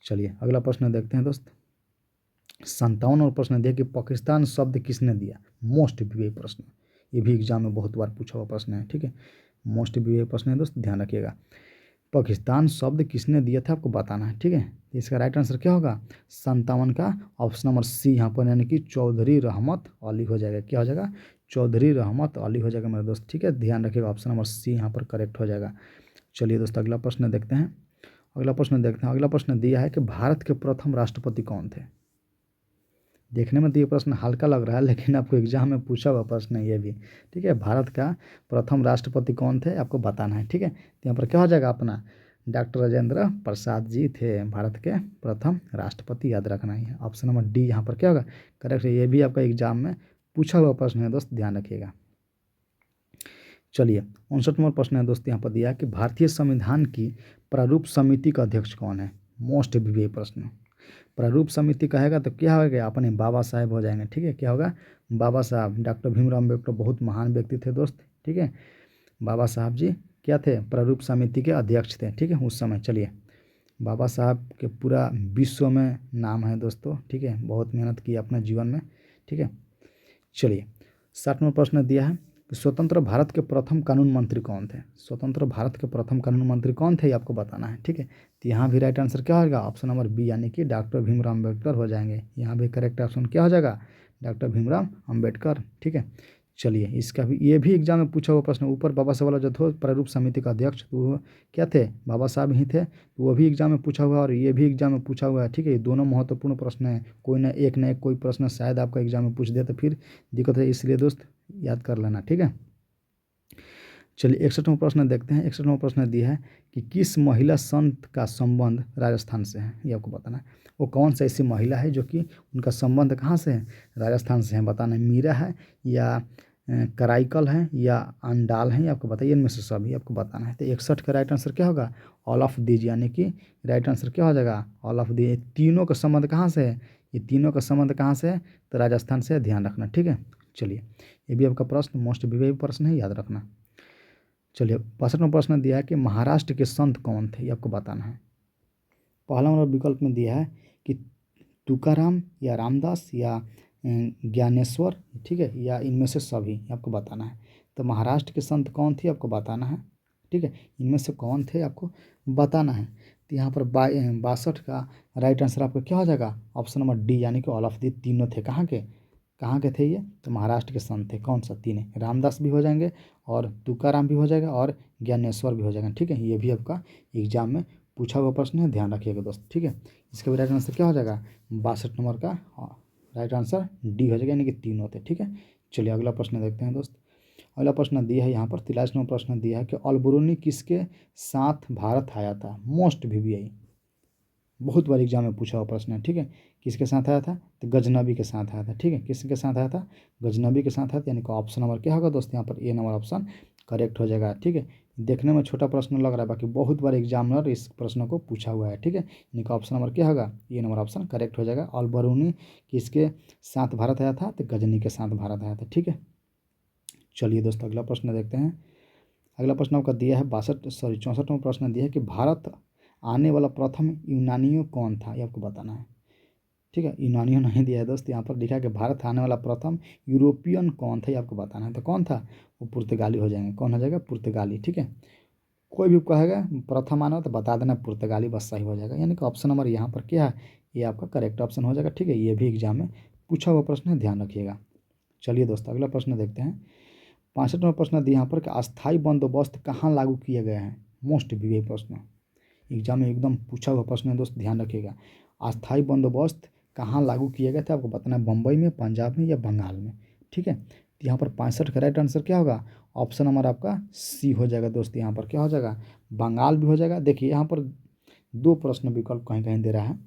चलिए अगला प्रश्न देखते हैं दोस्त। 57 और प्रश्न दिया कि पाकिस्तान शब्द किसने दिया। मोस्ट वीवीआई प्रश्न, ये भी एग्जाम में बहुत बार पूछा हुआ प्रश्न है, ठीक है। मोस्ट वीवीआई प्रश्न है दोस्त, ध्यान रखिएगा। पाकिस्तान शब्द किसने दिया था आपको बताना है, ठीक है। इसका राइट आंसर क्या होगा, 57 का ऑप्शन नंबर सी यहाँ पर, यानी कि चौधरी रहमत अली हो जाएगा। क्या हो जाएगा, चौधरी रहमत अली हो जाएगा मेरे दोस्त, ठीक है, ध्यान रखिएगा। ऑप्शन नंबर सी यहाँ पर करेक्ट हो जाएगा। चलिए दोस्त अगला प्रश्न देखते हैं। अगला प्रश्न दिया है कि भारत के प्रथम राष्ट्रपति कौन थे। देखने में तो ये प्रश्न हल्का लग रहा है, लेकिन आपको एग्जाम में पूछा हुआ प्रश्न है ये भी। ठीक है, भारत का प्रथम राष्ट्रपति कौन थे आपको बताना है। ठीक है, तो यहाँ पर क्या हो जाएगा अपना, डॉक्टर राजेंद्र प्रसाद जी थे भारत के प्रथम राष्ट्रपति, याद रखना ही है। ऑप्शन नंबर डी यहाँ पर क्या होगा करेक्ट है। ये भी आपका एग्जाम में पूछा हुआ प्रश्न है दोस्त, ध्यान रखिएगा। चलिए 59 नंबर प्रश्न है दोस्त, यहाँ पर दिया है कि भारतीय संविधान की प्रारूप समिति का अध्यक्ष कौन है। मोस्ट विवेक प्रश्न। प्रारूप समिति कहेगा तो क्या होगा, अपने बाबा साहेब हो जाएंगे। ठीक है, क्या होगा, बाबा साहब। डॉक्टर भीमराव अम्बेडकर बहुत महान व्यक्ति थे दोस्त। ठीक है, बाबा साहब जी क्या थे, प्रारूप समिति के अध्यक्ष थे। ठीक है, उस समय। चलिए, बाबा साहब के पूरा विश्व में नाम है दोस्तों। ठीक है, बहुत मेहनत की अपने जीवन में। ठीक है, चलिए 60 नंबर प्रश्न दिया है कि स्वतंत्र भारत के प्रथम कानून मंत्री कौन थे। स्वतंत्र भारत के प्रथम कानून मंत्री कौन थे ये आपको बताना है। ठीक है, तो यहाँ भी राइट आंसर क्या होगा, ऑप्शन नंबर बी यानी कि डॉक्टर भीमराव अम्बेडकर हो जाएंगे। यहाँ भी करेक्ट ऑप्शन क्या हो जाएगा, डॉक्टर भीमराव अम्बेडकर। ठीक है, चलिए इसका भी, ये भी एग्जाम में पूछा हुआ प्रश्न। ऊपर बाबा साहब वाला जो था प्रारूप समिति का अध्यक्ष, तो वो क्या थे, बाबा साहब ही थे। तो वो भी एग्जाम में पूछा हुआ है और ये भी एग्जाम में पूछा हुआ है। ठीक है, ये दोनों महत्वपूर्ण प्रश्न है। कोई ना एक कोई प्रश्न शायद आपका एग्जाम में पूछ दे तो फिर दिक्कत है, इसलिए दोस्त याद कर लेना। ठीक है, चलिए 61वां प्रश्न देखते हैं। 61वां प्रश्न दिया है कि किस महिला संत का संबंध राजस्थान से है, ये आपको बताना है। वो कौन सा ऐसी महिला है जो कि उनका संबंध कहाँ से है, राजस्थान से है, बताना है। मीरा है या कराइकल है या अंडाल है, ये आपको बताइए। इनमें से सभी आपको बताना है। तो 61 का राइट आंसर क्या होगा, ऑल ऑफ दीज, यानी कि राइट आंसर क्या हो जाएगा, ऑल ऑफ दी। तीनों का संबंध कहाँ से है, ये तीनों का संबंध कहाँ से है, तो राजस्थान से, ध्यान रखना। ठीक है, चलिए ये भी आपका प्रश्न मोस्ट विवेक प्रश्न है, याद रखना। चलिए 62वां प्रश्न दिया है कि महाराष्ट्र के संत कौन थे, ये आपको बताना है। पहला नंबर विकल्प में दिया है कि तुकाराम या रामदास या ज्ञानेश्वर। ठीक है, या इनमें से सभी आपको बताना है। तो महाराष्ट्र के संत कौन थे आपको बताना है। ठीक है, इनमें से कौन थे आपको बताना है। तो यहाँ पर 62 का राइट आंसर आपका क्या हो जाएगा, ऑप्शन नंबर डी यानी कि ऑल ऑफ दी। तीनों थे कहाँ के थे ये, तो महाराष्ट्र के संत थे। कौन सा, तीन है, रामदास भी हो जाएंगे और तुकाराम भी हो जाएगा और ज्ञानेश्वर भी हो जाएगा। ठीक है, ये भी आपका एग्जाम में पूछा हुआ प्रश्न है, ध्यान रखिएगा दोस्त। ठीक है, इसका भी राइट आंसर क्या हो जाएगा, 62 नंबर का राइट आंसर डी हो जाएगा, यानी कि तीन होते। ठीक है, चलिए अगला प्रश्न देखते हैं दोस्त। अगला प्रश्न दिया है यहाँ पर 43 नंबर प्रश्न दिया है कि अल-बरूनी किसके साथ भारत आया था। मोस्ट वीवीआई, बहुत बार एग्जाम में पूछा हुआ प्रश्न है। ठीक है, किसके साथ आया था, तो गजनबी के साथ आया था। ठीक है, किसके साथ आया था, गजनबी के साथ आया था, यानी कि ऑप्शन नंबर क्या होगा दोस्त, यहाँ पर ए नंबर ऑप्शन करेक्ट हो जाएगा। ठीक है, देखने में छोटा प्रश्न लग रहा है, बाकी बहुत बार एग्जामिनर इस प्रश्न को पूछा हुआ है। ठीक है, यानी कि ऑप्शन नंबर क्या होगा, ए नंबर ऑप्शन करेक्ट हो जाएगा। अल-बरूनी किसके साथ भारत आया था, तो गजनी के साथ भारत आया था। ठीक है, चलिए दोस्त अगला प्रश्न देखते हैं। अगला प्रश्न आपका दिया है 64वां प्रश्न दिया है कि भारत आने वाला प्रथम यूनानियों कौन था, ये आपको बताना है। ठीक है, यूनानियों नहीं दिया है दोस्त, यहाँ पर लिखा है कि भारत आने वाला प्रथम यूरोपियन कौन था, ये आपको बताना है। तो कौन था, वो पुर्तगाली हो जाएंगे। कौन हो जाएगा, पुर्तगाली। ठीक है, कोई भी कहेगा प्रथम आना तो बता देना पुर्तगाली, बस सही हो जाएगा। यानी कि ऑप्शन नंबर यहाँ पर क्या है, ये आपका करेक्ट ऑप्शन हो जाएगा। ठीक है, ये भी एग्जाम में पूछा हुआ प्रश्न है, ध्यान रखिएगा। चलिए दोस्त अगला प्रश्न देखते हैं। 65 नंबर प्रश्न दिया यहाँ पर कि अस्थायी बंदोबस्त कहाँ लागू किए गए हैं। मोस्ट विवेक प्रश्न, एग्जाम में एकदम पूछा हुआ प्रश्न है दोस्त, ध्यान रखिएगा। अस्थायी बंदोबस्त कहाँ लागू किए गए थे आपको बताना है, बम्बई में, पंजाब में या बंगाल में। ठीक है, तो यहाँ पर 65 का राइट आंसर क्या होगा, ऑप्शन नंबर आपका सी हो जाएगा दोस्त। यहाँ पर क्या हो जाएगा, बंगाल भी हो जाएगा। देखिए यहाँ पर दो प्रश्न विकल्प कहीं कहीं दे रहा है।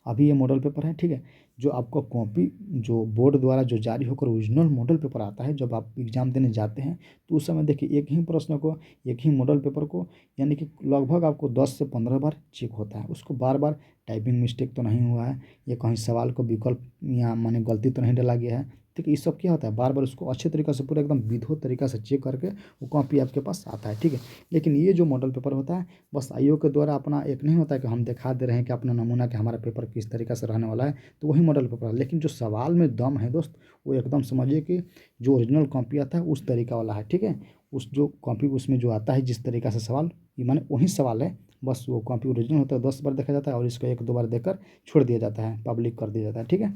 अभी ये मॉडल पेपर है। ठीक है, जो आपको कॉपी जो बोर्ड द्वारा जो जारी होकर ओरिजिनल मॉडल पेपर आता है, जब आप एग्जाम देने जाते हैं तो उस समय देखिए एक ही प्रश्न को, एक ही मॉडल पेपर को, यानी कि लगभग आपको 10 से 15 बार चेक होता है। उसको बार बार टाइपिंग मिस्टेक तो नहीं हुआ है, या कहीं सवाल को विकल्प या माने गलती तो नहीं डाला गया है। ठीक है, ये सब क्या होता है, बार बार उसको अच्छे तरीके से पूरा एकदम विधिवत तरीका से चेक करके वो कॉपी आपके पास आता है। ठीक है, लेकिन ये जो मॉडल पेपर होता है, बस आईओ के द्वारा अपना एक नहीं होता है कि हम दिखा दे रहे हैं कि अपना नमूना कि हमारा पेपर किस तरीका से रहने वाला है, तो वही मॉडल पेपर है। लेकिन जो सवाल में दम है दोस्त, वो एकदम समझिए कि जो ओरिजिनल कॉपी आता है उस तरीका वाला है। ठीक है, उस जो कॉपी उसमें जो आता है जिस तरीका से सवाल, ये माने वही सवाल है, बस वो कॉपी ओरिजिनल होता है 10 बार देखा जाता है और इसको 1-2 बार देखकर छोड़ दिया जाता है, पब्लिक कर दिया जाता है। ठीक है,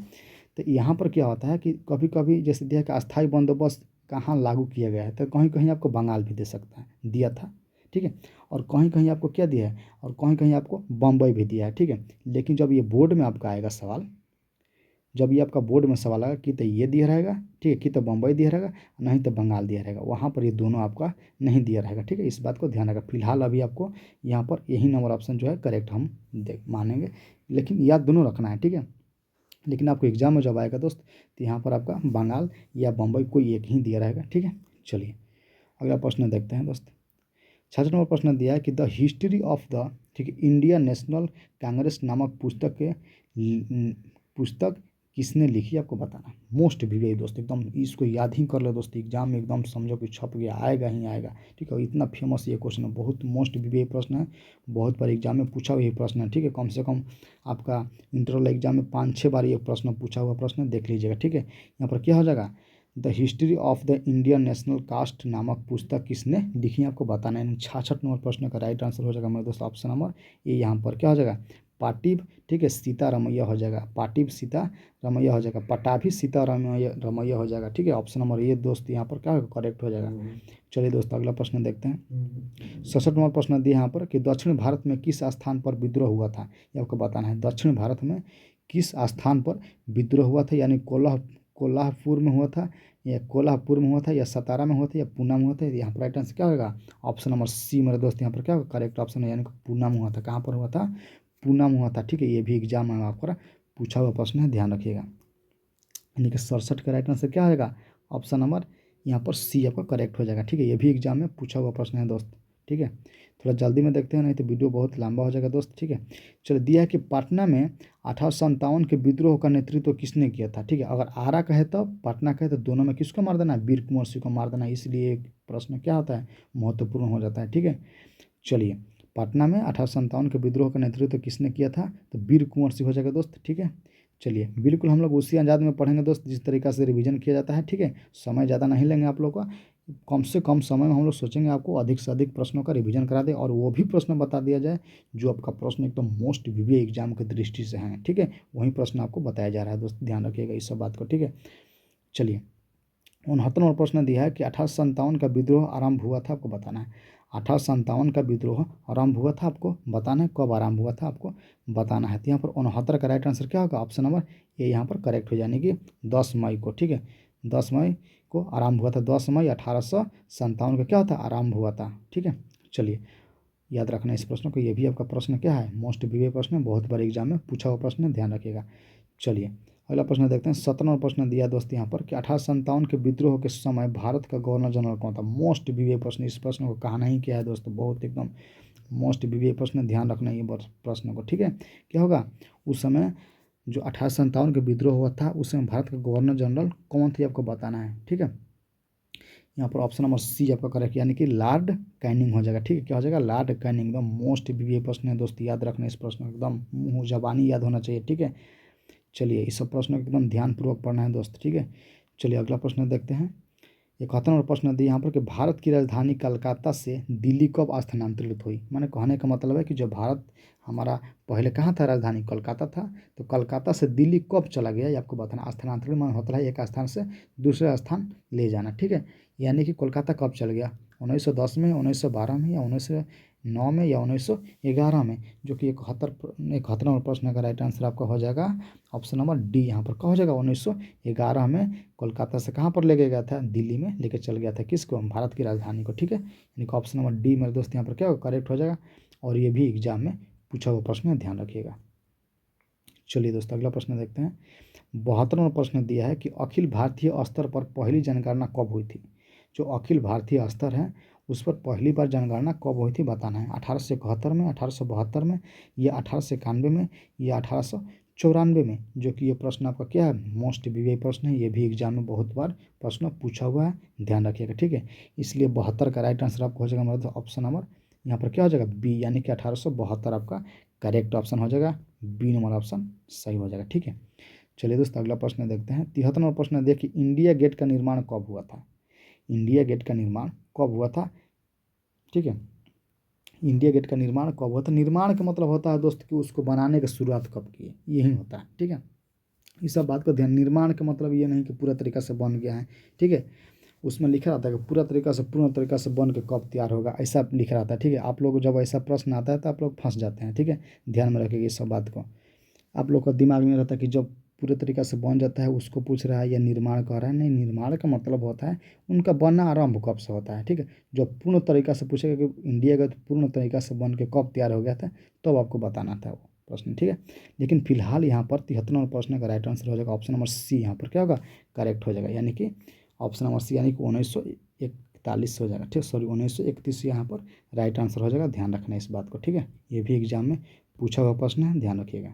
तो यहाँ पर क्या होता है कि कभी कभी जैसे दिया कि अस्थायी बंदोबस्त कहाँ लागू किया गया है, तो कहीं कहीं आपको बंगाल भी दे सकता है, दिया था। ठीक है, और कहीं कहीं आपको क्या दिया है, और कहीं कहीं आपको बम्बई भी दिया है। ठीक है, लेकिन जब ये बोर्ड में आपका आएगा सवाल, जब ये आपका बोर्ड में सवाल आएगा कि तो ये दिया रहेगा, ठीक है, कि तो बम्बई दिया रहेगा, नहीं तो बंगाल दिया रहेगा, वहाँ पर ये दोनों आपका नहीं दिया रहेगा, ठीक है। इस बात को ध्यान रखा। फिलहाल अभी आपको यहाँ पर यही नंबर ऑप्शन जो है करेक्ट हम देख मानेंगे, लेकिन याद दोनों रखना है, ठीक है। लेकिन आपको एग्जाम में जब आएगा दोस्त तो यहाँ पर आपका बंगाल या बम्बई कोई एक ही दिया रहेगा, ठीक है। चलिए अगला प्रश्न देखते हैं दोस्त। 66 नंबर प्रश्न दिया है कि द हिस्ट्री ऑफ द, ठीक है, इंडिया नेशनल कांग्रेस नामक पुस्तक किसने लिखी आपको बताना। मोस्ट वीवी दोस्त, एकदम इसको याद ही कर लो दोस्त, एग्जाम में एकदम समझो कि छप गया, आएगा ही आएगा, ठीक है। इतना फेमस ये क्वेश्चन है, बहुत मोस्ट वीवी प्रश्न है, बहुत बार एग्जाम में पूछा हुआ ये प्रश्न है, ठीक है। कम से कम आपका इंटरनल एग्जाम में 5-6 बार ये प्रश्न पूछा हुआ प्रश्न है, देख लीजिएगा, ठीक है। यहाँ पर क्या हो जाएगा, the history of the Indian National caste नामक पुस्तक किसने लिखी आपको बताना है। 66 नंबर प्रश्न का राइट आंसर हो जाएगा मेरे दोस्त ऑप्शन नंबर ये, यहाँ पर क्या हो जाएगा, पाटिब, ठीक है, सीता रमैया हो जाएगा, पाटिब सीता रमैया हो जाएगा, पटाभी सीता रमैया हो जाएगा, ठीक है। ऑप्शन नंबर ये दोस्त यहाँ पर क्या करेक्ट हो जाएगा। चलिए दोस्त अगला प्रश्न देखते हैं। 67 नंबर प्रश्न दिया यहाँ पर कि दक्षिण भारत में किस स्थान पर विद्रोह हुआ था, ये आपको बताना है। दक्षिण भारत में किस स्थान पर विद्रोह हुआ था, यानी कोल्हापुर में हुआ था, या कोल्हापुर में हुआ था, या सतारा में हुआ था, या पूना में हुआ था। यहाँ पर राइट आंसर क्या होगा, ऑप्शन नंबर सी मेरे दोस्त यहाँ पर क्या होगा करेक्ट ऑप्शन है, यानी कि पूना में हुआ था। कहाँ पर हुआ था, पूना में हुआ था, ठीक है। ये भी एग्जाम में आपका पूछा हुआ प्रश्न है, ध्यान रखिएगा। यानी कि 67 का राइट आंसर क्या होगा, ऑप्शन नंबर यहाँ पर सी आपका करेक्ट हो जाएगा, ठीक है। ये भी एग्जाम में पूछा हुआ प्रश्न है दोस्त, ठीक है। थोड़ा जल्दी में देखते हैं, नहीं तो वीडियो बहुत लंबा हो जाएगा दोस्त, ठीक है। चलो दिया है कि पटना में 1857 के विद्रोह का नेतृत्व किसने किया था, ठीक है। अगर आरा कहे तो पटना कहे तो दोनों में किसको मार देना है, वीर कुंवर सिंह को मार देना, इसलिए प्रश्न क्या होता है, महत्वपूर्ण हो जाता है, ठीक है। चलिए पटना में 1857 के विद्रोह का नेतृत्व किसने किया था, तो वीर कुंवर सिंह हो जाएगा दोस्त, ठीक है। चलिए बिल्कुल हम लोग उसी अंदाज में पढ़ेंगे दोस्त जिस तरीका से रिवीजन किया जाता है, ठीक है। समय ज़्यादा नहीं लेंगे आप लोग का, कम से कम समय में हम लोग सोचेंगे आपको अधिक से अधिक प्रश्नों का रिवीजन करा दे, और वो भी प्रश्न बता दिया जाए जो आपका प्रश्न एकदम मोस्ट वीवी एग्जाम की दृष्टि से हैं, ठीक है। वही प्रश्न आपको बताया जा रहा है दोस्त, ध्यान रखिएगा इस सब बात को, ठीक है। चलिए 69 नंबर प्रश्न दिया है कि 1857 का विद्रोह आरंभ हुआ था, आपको बताना है। 1857 का विद्रोह आरंभ हुआ था, आपको बताना है कब आरंभ हुआ था, आपको बताना है। तो यहाँ पर 69 का राइट आंसर क्या होगा, ऑप्शन नंबर ये यहाँ पर करेक्ट हो जाने की 10 मई को, ठीक है। 10 मई को आरंभ हुआ था, 10 मई 1857 का क्या होता आरंभ हुआ था, ठीक है। चलिए याद रखना इस प्रश्न को, ये भी आपका प्रश्न क्या है, मोस्ट वीवी प्रश्न है, बहुत बार एग्जाम में पूछा हुआ प्रश्न है, ध्यान रखिएगा। चलिए अगला प्रश्न देखते हैं। 17 नंबर प्रश्न दिया दोस्त यहाँ पर कि 1857 के विद्रोह के समय भारत का गवर्नर जनरल कौन था। मोस्ट वीवी प्रश्न, इस प्रश्न को कहना ही क्या है दोस्तों, बहुत एकदम मोस्ट वीवी प्रश्न, ध्यान रखना ये प्रश्न को, ठीक है। क्या होगा उस समय जो 1857 के विद्रोह हुआ था उस समय भारत का गवर्नर जनरल कौन थे, आपको बताना है, ठीक है। यहाँ पर ऑप्शन नंबर सी आपका करेक्ट, यानी कि लॉर्ड कैनिंग हो जाएगा, ठीक है। क्या हो जाएगा, लॉर्ड कैनिंग, एकदम मोस्ट वीवी प्रश्न है दोस्त, याद रखना इस प्रश्न को, एकदम मुँह जबानी याद होना चाहिए, ठीक है। चलिए इस सब प्रश्नों को एकदम ध्यानपूर्वक पढ़ना है दोस्त, ठीक है। चलिए अगला प्रश्न देखते हैं। 71 नंबर प्रश्न दिया यहाँ पर कि भारत की राजधानी कलकत्ता से दिल्ली कब स्थानांतरित हुई। माने कहने का मतलब है कि जब भारत हमारा पहले कहाँ था, राजधानी कोलकाता था, तो कलकत्ता से दिल्ली कब चला गया ये आपको बताना। स्थानांतरित मान होता है एक स्थान से दूसरे स्थान ले जाना, ठीक है। यानी कि कोलकाता कब चल गया, 1910 में, 1912 में, या 1909 में, या 1911 में, जो कि 71 नंबर प्रश्न का राइट आंसर आपका हो जाएगा ऑप्शन नंबर डी। यहाँ पर क्या हो जाएगा, 1911 में कोलकाता से कहाँ पर लेके गया था, दिल्ली में लेके चल गया था, किसको, भारत की राजधानी को, ठीक है। यानी कि ऑप्शन नंबर डी मेरे दोस्त यहाँ पर क्या करेक्ट हो जाएगा, और ये भी एग्जाम में पूछा हुआ प्रश्न है, ध्यान रखिएगा। चलिए दोस्तों अगला प्रश्न देखते हैं। 72 नंबर प्रश्न दिया है कि अखिल भारतीय स्तर पर पहली जनगणना कब हुई थी। जो अखिल भारतीय स्तर है उस पर पहली बार जनगणना कब हुई थी बताना है। 1871 में, 1872 में, या 1891 में, या 1894 में, जो कि ये प्रश्न आपका क्या है, मोस्ट वीवी प्रश्न है, ये भी एग्जाम में बहुत बार प्रश्न पूछा हुआ है, ध्यान रखिएगा, ठीक है। इसलिए 72 का राइट आंसर आपको हो जाएगा मतलब ऑप्शन नंबर यहाँ पर क्या हो जाएगा बी, यानी कि 1872 आपका करेक्ट ऑप्शन हो जाएगा, बी नंबर ऑप्शन सही हो जाएगा, ठीक है। चलिए दोस्तों अगला प्रश्न देखते हैं। 73 नंबर प्रश्न देखिए, इंडिया गेट का निर्माण कब हुआ था। इंडिया गेट का निर्माण कब हुआ था, ठीक है। इंडिया गेट का निर्माण कब हुआ था, निर्माण का मतलब होता है दोस्त कि उसको बनाने की शुरुआत कब की है, यही होता है, ठीक है। इस सब बात को ध्यान, निर्माण का मतलब ये नहीं कि पूरा तरीका से बन गया है, ठीक है। उसमें लिखा रहता है कि पूर्ण तरीका से बन के कब तैयार होगा, ऐसा लिखा रहता है, ठीक है। आप लोग जब ऐसा प्रश्न आता है तो आप लोग फंस जाते हैं, ठीक है। ध्यान में रखिएगा इस सब बात को, आप लोग का दिमाग में रहता है कि जब पूरे तरीक़ा से बन जाता है उसको पूछ रहा है या निर्माण कर रहा है? नहीं, निर्माण का मतलब होता है उनका बनना आरंभ कब से होता है, ठीक है। जब पूर्ण तरीक़ा से पूछेगा कि इंडिया का पूर्ण तरीक़ा से बन के कब तैयार हो गया था, तब आपको बताना था वो प्रश्न, ठीक है। लेकिन फिलहाल यहाँ पर 73 नंबर प्रश्न का राइट आंसर हो जाएगा ऑप्शन नंबर सी। यहाँ पर क्या होगा, करेक्ट हो जाएगा, यानी कि ऑप्शन नंबर सी, यानी कि 1941 हो जाएगा, ठीक, सॉरी 1931 यहाँ पर राइट आंसर हो जाएगा। ध्यान रखना इस बात को, ठीक है। ये भी एग्जाम में पूछा हुआ प्रश्न है, ध्यान रखिएगा।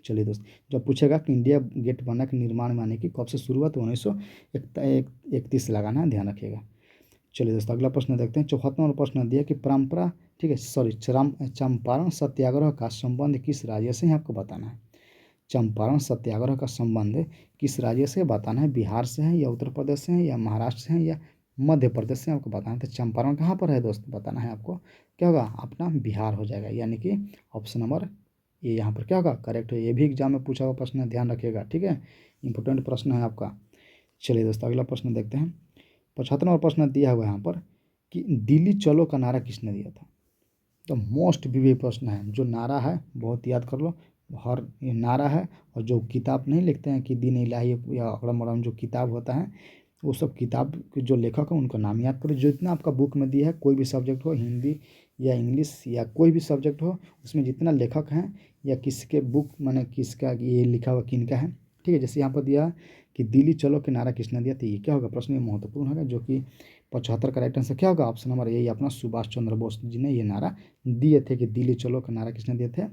चलिए दोस्त, जब पूछेगा कि इंडिया गेट बना के निर्माण माने कि कब से शुरू हुआ, तो 1931 लगाना है, ध्यान रखिएगा। चलिए दोस्तों, अगला प्रश्न देखते हैं। 74 नंबर प्रश्न दिया कि परंपरा, ठीक है, सॉरी चंपारण सत्याग्रह का संबंध किस राज्य से है, आपको बताना है। चंपारण सत्याग्रह का संबंध किस राज्य से बताना है, बिहार से है या उत्तर प्रदेश से है या महाराष्ट्र से है या मध्य प्रदेश से, आपको बताना है। तो चंपारण कहाँ पर है दोस्त, बताना है आपको। क्या होगा, अपना बिहार हो जाएगा, यानी कि ऑप्शन नंबर ये यहाँ पर क्या होगा, करेक्ट है। ये भी एग्जाम में पूछा हुआ प्रश्न है, ध्यान रखिएगा, ठीक है। इंपॉर्टेंट प्रश्न है आपका। चलिए दोस्तों, अगला प्रश्न देखते हैं। 75 नंबर प्रश्न दिया हुआ है यहाँ पर कि दिल्ली चलो का नारा किसने दिया था। तो मोस्ट विवे प्रश्न है, जो नारा है बहुत याद कर लो, हर ये नारा है। और जो किताब नहीं लिखते हैं कि दीन इलाही या अकरम उकरम जो किताब होता है, वो सब किताब के जो लेखक है उनका नाम याद करो। जितना आपका बुक में दिया है, कोई भी सब्जेक्ट हो, हिंदी या इंग्लिश या कोई भी सब्जेक्ट हो, उसमें जितना लेखक हैं या किसके बुक माने किसका ये लिखा हुआ किनका है, ठीक है। जैसे यहाँ पर दिया कि दिल्ली चलो के नारा किसने दिया, तो ये क्या होगा, प्रश्न ये महत्वपूर्ण होगा, जो कि 75 का राइट आंसर क्या होगा, ऑप्शन नंबर यही अपना सुभाष चंद्र बोस जी ने ये नारा दिए थे। कि दिल्ली चलो का नारा किसने दिए थे,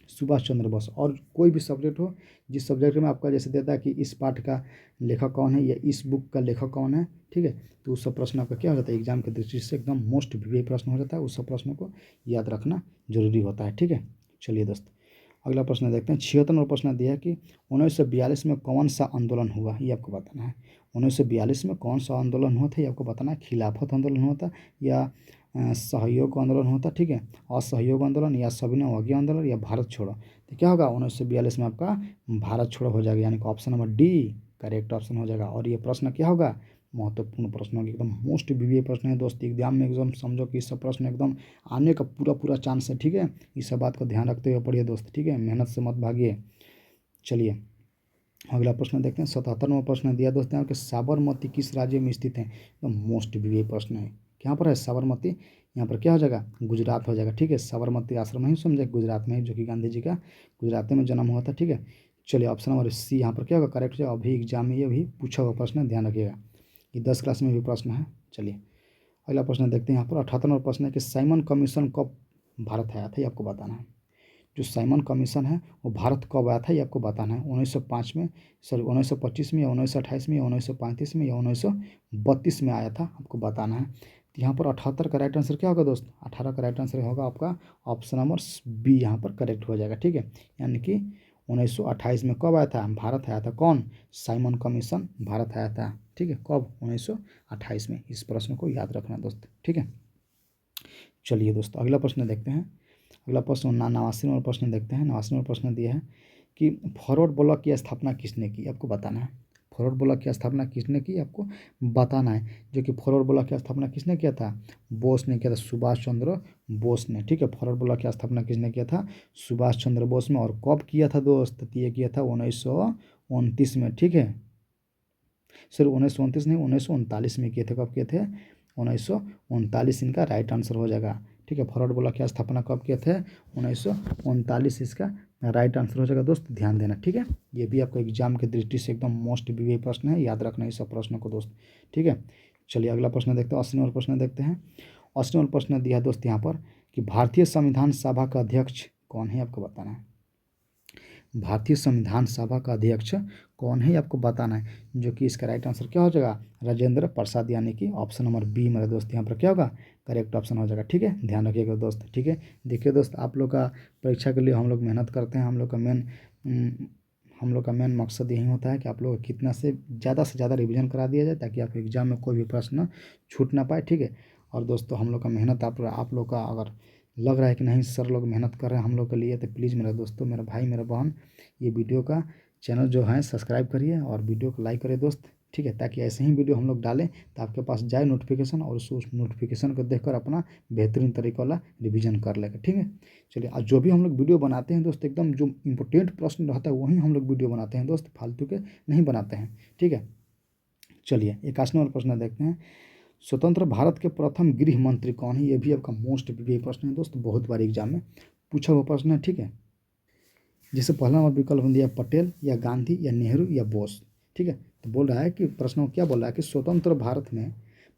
सुभाष चंद्र बोस। और कोई भी सब्जेक्ट हो, जिस सब्जेक्ट में आपका जैसे देता है कि इस पाठ का लेखक कौन है या इस बुक का लेखक कौन है, ठीक है, तो उस सब प्रश्न आपका क्या हो जाता है, एग्जाम की दृष्टि से एकदम मोस्ट विवे प्रश्न हो जाता है। उस सब प्रश्नों को याद रखना जरूरी होता है, ठीक है। चलिए दोस्त, अगला प्रश्न देखते हैं। 76 नंबर प्रश्न दिया है कि 1942 में कौन सा आंदोलन हुआ, ये आपको बताना है। 1942 में कौन सा आंदोलन हुआ था, ये आपको बताना है। खिलाफत आंदोलन हुआ था या सहयोग आंदोलन हुआ था, ठीक है, असहयोग आंदोलन या सविनय अवज्ञा आंदोलन या भारत छोड़ो। तो क्या होगा, 1942 में आपका भारत छोड़ो हो जाएगा, यानी कि option number D correct option हो जाएगा। और ये प्रश्न क्या होगा, महत्वपूर्ण प्रश्न होगा, एकदम मोस्ट विवे प्रश्न है दोस्त। एग्जाम में एकदम समझो कि सब प्रश्न एकदम आने का पूरा पूरा चांस है, ठीक है। इस सब बात को ध्यान रखते हुए पढ़िए दोस्त, ठीक है, मेहनत से मत भागिए। चलिए अगला प्रश्न देखते हैं। 77वां प्रश्न दिया दोस्त यहाँ कि साबरमती किस राज्य में स्थित है, एकदम मोस्ट विवे प्रश्न है। यहाँ पर है साबरमती, यहाँ पर क्या हो जाएगा, गुजरात हो जाएगा, ठीक है। साबरमती आश्रम ही समझे, गुजरात में, जो कि गांधी जी का गुजरात में जन्म हुआ था, ठीक है। चलिए ऑप्शन नंबर सी यहाँ पर क्या होगा, करेक्ट हो जाएगा। अभी एग्जाम में ये भी पूछा हुआ प्रश्न है, ध्यान रखिएगा। ये 10 क्लास में भी प्रश्न है। चलिए अगला प्रश्न देखते हैं। यहाँ पर 78 नंबर प्रश्न है कि साइमन कमीशन कब भारत आया था, ये आपको बताना है। जो साइमन कमीशन है वो भारत कब आया था, ये आपको बताना है। 1905 में, सॉरी 1925 में या 1928 में या 1935 में या 1932 में आया था, आपको बताना है। तो यहाँ पर 78 का राइट आंसर क्या होगा दोस्त, 18 का राइट आंसर होगा आपका ऑप्शन नंबर बी, यहाँ पर करेक्ट हो जाएगा, ठीक है। यानी कि 1928 में कब आया था, भारत आया था। कौन, साइमन कमीशन भारत आया था, ठीक है। कब, 1928 में। इस प्रश्न को याद रखना दोस्त, ठीक है। चलिए दोस्त, अगला प्रश्न देखते हैं। अगला प्रश्न 89 नंबर प्रश्न देखते हैं। 89 नंबर प्रश्न दिया है कि फॉरवर्ड ब्लॉक की स्थापना किसने की, आपको बताना है। फॉरवर्ड ब्लॉक की स्थापना किसने की, आपको बताना है। जो कि फॉरवर्ड ब्लॉक की स्थापना किसने किया था, बोस ने किया था, सुभाष चंद्र बोस ने, ठीक है। फॉरवर्ड ब्लॉक की स्थापना किसने किया था, सुभाष चंद्र बोस ने। और कब किया था दोस्त, तो ये किया था 1929 में, ठीक है। सर 1929 नहीं, 1939 में किए थे। कब किए थे, 1939 इनका राइट आंसर हो जाएगा, ठीक है। फॉरवर्ड ब्लॉक की स्थापना कब किए थे, 1939 इसका राइट आंसर हो जाएगा दोस्त, ध्यान देना, ठीक है। ये भी आपको एग्जाम की दृष्टि से एकदम मोस्ट विवे प्रश्न है, याद रखना इस सब प्रश्नों को दोस्त, ठीक है। चलिए अगला प्रश्न देखते हैं। 80 नंबर प्रश्न देखते हैं। 80 नंबर प्रश्न दिया है दोस्त यहाँ पर कि भारतीय संविधान सभा का अध्यक्ष कौन है, आपको बताना है। भारतीय संविधान सभा का अध्यक्ष कौन है, आपको बताना है। जो कि इसका राइट आंसर क्या हो जाएगा, राजेंद्र प्रसाद, यानी कि ऑप्शन नंबर बी मेरे दोस्त यहाँ पर क्या होगा, करेक्ट ऑप्शन हो जाएगा, ठीक है। ध्यान रखिएगा दोस्त, ठीक है। देखिए दोस्त, आप लोग का परीक्षा के लिए हम लोग मेहनत करते हैं। हम लोग का मेन मकसद यही होता है कि आप लोग कितना से ज़्यादा रिवीजन करा दिया जाए, ताकि आपके एग्जाम में कोई भी प्रश्न छूट ना पाए, ठीक है। और दोस्तों, हम लोग का मेहनत आप लोग का अगर लग रहा है कि नहीं सर लोग मेहनत कर रहे हैं हम लोग के लिए, तो प्लीज़ मेरे दोस्तों, मेरा भाई, मेरा बहन, ये वीडियो का चैनल जो है सब्सक्राइब करिए और वीडियो को लाइक करिए दोस्त, ठीक है, ताकि ऐसे ही वीडियो हम लोग डालें तो आपके पास जाए नोटिफिकेशन और उस नोटिफिकेशन को देखकर अपना बेहतरीन तरीके वाला रिवीजन कर लेगा। ठीक है, चलिए, आज जो भी हम लोग वीडियो बनाते हैं दोस्त, एकदम जो इम्पोर्टेंट प्रश्न रहता है वही हम लोग वीडियो बनाते हैं दोस्त, फालतू के नहीं बनाते हैं। ठीक है, चलिए 81वां प्रश्न देखते हैं। स्वतंत्र भारत के प्रथम गृह मंत्री कौन है? ये भी आपका मोस्ट प्रीवियस प्रश्न है दोस्त, बहुत बार एग्जाम में पूछा हुआ प्रश्न है। ठीक है, जैसे पहला नंबर विकल्प हम दिया पटेल या गांधी या नेहरू या बोस। ठीक है, तो बोल रहा है कि प्रश्न क्या बोल रहा है कि स्वतंत्र भारत में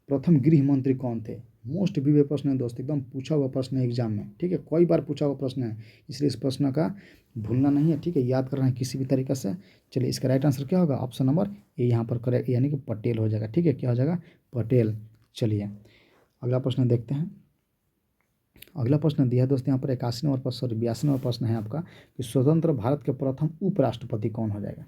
प्रथम गृह मंत्री कौन थे? मोस्ट प्रीवियस प्रश्न है दोस्त, एकदम पूछा हुआ प्रश्न है एग्जाम में। ठीक है, कई बार पूछा हुआ प्रश्न है, इसलिए इस प्रश्न का भूलना नहीं है। ठीक है, याद करना है किसी भी तरीके से। चलिए, इसका राइट आंसर क्या होगा? ऑप्शन नंबर ए यहाँ पर करेक्ट, यानी कि पटेल हो जाएगा। ठीक है, क्या हो जाएगा? पटेल। चलिए, अगला प्रश्न देखते हैं। अगला प्रश्न दिया है दोस्त यहाँ पर 81 नंबर पर, सॉरी 82 नंबर प्रश्न है आपका कि स्वतंत्र भारत के प्रथम उपराष्ट्रपति कौन हो जाएगा?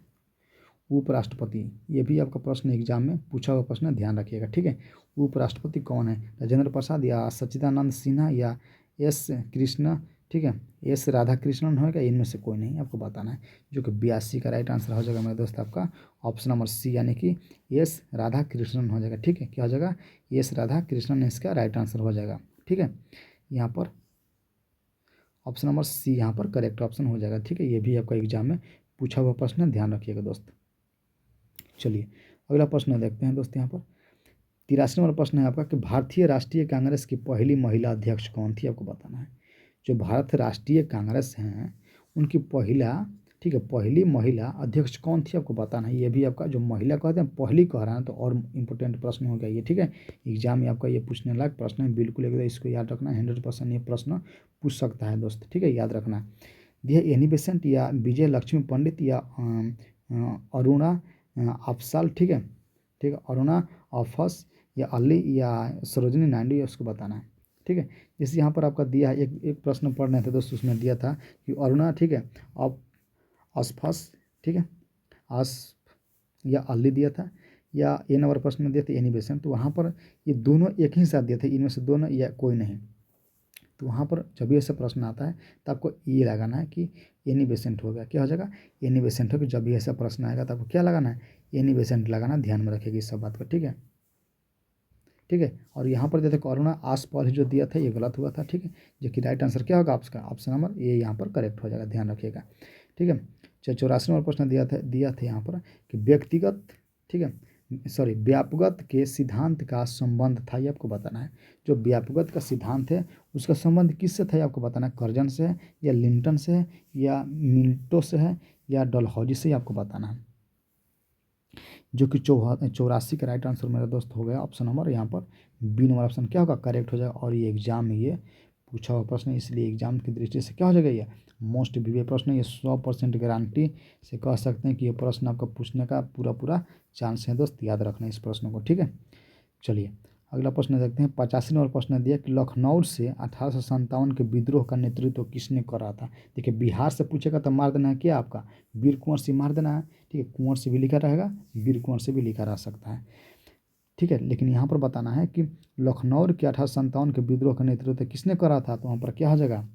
उपराष्ट्रपति, ये भी आपका प्रश्न एग्जाम में पूछा हुआ प्रश्न है, ध्यान रखिएगा। ठीक है, उपराष्ट्रपति कौन है? राजेंद्र प्रसाद या सच्चिदानंद सिन्हा या एस कृष्ण? ठीक है, एस राधा कृष्णन होगा, इनमें से कोई नहीं आपको बताना है, जो कि 82 का राइट आंसर हो जाएगा मेरे दोस्त आपका ऑप्शन नंबर सी, यानी कि एस राधा कृष्णन हो जाएगा। ठीक है, क्या हो जाएगा? एस राधा कृष्णन इसका राइट आंसर हो जाएगा। ठीक है, यहाँ पर ऑप्शन नंबर सी यहाँ पर करेक्ट ऑप्शन हो जाएगा। ठीक है, ये भी आपका एग्जाम में पूछा हुआ प्रश्न है, ध्यान रखिएगा दोस्त। चलिए, अगला प्रश्न देखते हैं दोस्त। यहाँ पर 83 नंबर प्रश्न है आपका कि भारतीय राष्ट्रीय कांग्रेस की पहली महिला अध्यक्ष कौन थी? आपको बताना है। जो भारत राष्ट्रीय कांग्रेस हैं उनकी पहला, ठीक है, पहली महिला अध्यक्ष कौन थी? आपको बताना है। ये भी आपका जो महिला कहते हैं पहली कह रहा है, तो और इम्पोर्टेंट प्रश्न हो गया ये। ठीक है, एग्जाम में आपका ये पूछने लायक प्रश्न है, बिल्कुल एकदम इसको याद रखना। 100% ये प्रश्न पूछ सकता है दोस्त। ठीक है, याद रखना। यह एनी बेसेंट या विजय लक्ष्मी पंडित या अरुणा अफसाल। ठीक है, ठीक है, अरुणा अफस या अली या सरोजिनी नायडू, ये उसको बताना है। ठीक है, जैसे यहाँ पर आपका दिया है, एक प्रश्न पढ़ रहे थे दोस्त, उसमें दिया था कि अरुणा, ठीक है, अब आसपास, ठीक है, आस या अली दिया था, या ए नंबर प्रश्न में दिए थे एनी बेसेंट। तो वहाँ पर ये दोनों एक ही साथ दिए थे, इनमें से दोनों या कोई नहीं। तो वहाँ पर जब भी ऐसा प्रश्न आता है तो आपको ये लगाना है कि एनी बेसेंट हो गया। क्या हो जाएगा? एनी बेसेंट हो गया। जब भी ऐसा प्रश्न आएगा तो आपको क्या लगाना है? एनी बेसेंट लगाना। ध्यान में रखेगी इस सब बात को। ठीक है, ठीक है, और यहाँ पर देखो अरुणा आस पास जो दिया था ये गलत हुआ था। ठीक है, जो कि राइट आंसर क्या होगा आपका? ऑप्शन नंबर ए यहाँ पर करेक्ट हो जाएगा, ध्यान रखिएगा। ठीक है, 84 नंबर प्रश्न दिया था यहाँ पर कि व्यक्तिगत, ठीक है, सॉरी, व्यापगत के सिद्धांत का संबंध था, ये आपको बताना है। जो व्यापगत का सिद्धांत है उसका संबंध किससे था, ये आपको बताना है। कर्जन से है या लिंटन से है या मिल्टो से है या डलहौजी से, आपको बताना है। जो कि 84 का राइट आंसर मेरा दोस्त हो गया ऑप्शन नंबर यहाँ पर बी नंबर ऑप्शन क्या होगा? करेक्ट हो जाएगा। और ये एग्जाम में ये पूछा हुआ प्रश्न है, इसलिए एग्जाम की दृष्टि से क्या हो जाएगा? ये मोस्ट प्रीवियस प्रश्न है। ये 100% गारंटी से कह सकते हैं कि ये प्रश्न आपका पूछने का पूरा चांस है दोस्त, याद रखना इस प्रश्न को। ठीक है, चलिए अगला प्रश्न देखते हैं। 85 नंबर प्रश्न दिया कि लखनऊ से 1857 के विद्रोह का नेतृत्व किसने करा था? देखिए, बिहार से पूछेगा तो मार देना है क्या आपका? वीर कुंवर सिंह मार देना है। ठीक है, कुंवर से भी लिखा रहेगा, वीर कुंवर से भी लिखा रह सकता है। ठीक है, लेकिन यहाँ पर बताना है कि लखनऊ के 1857 के विद्रोह का नेतृत्व किसने करा था, तो वहाँ पर क्या हो जाएगा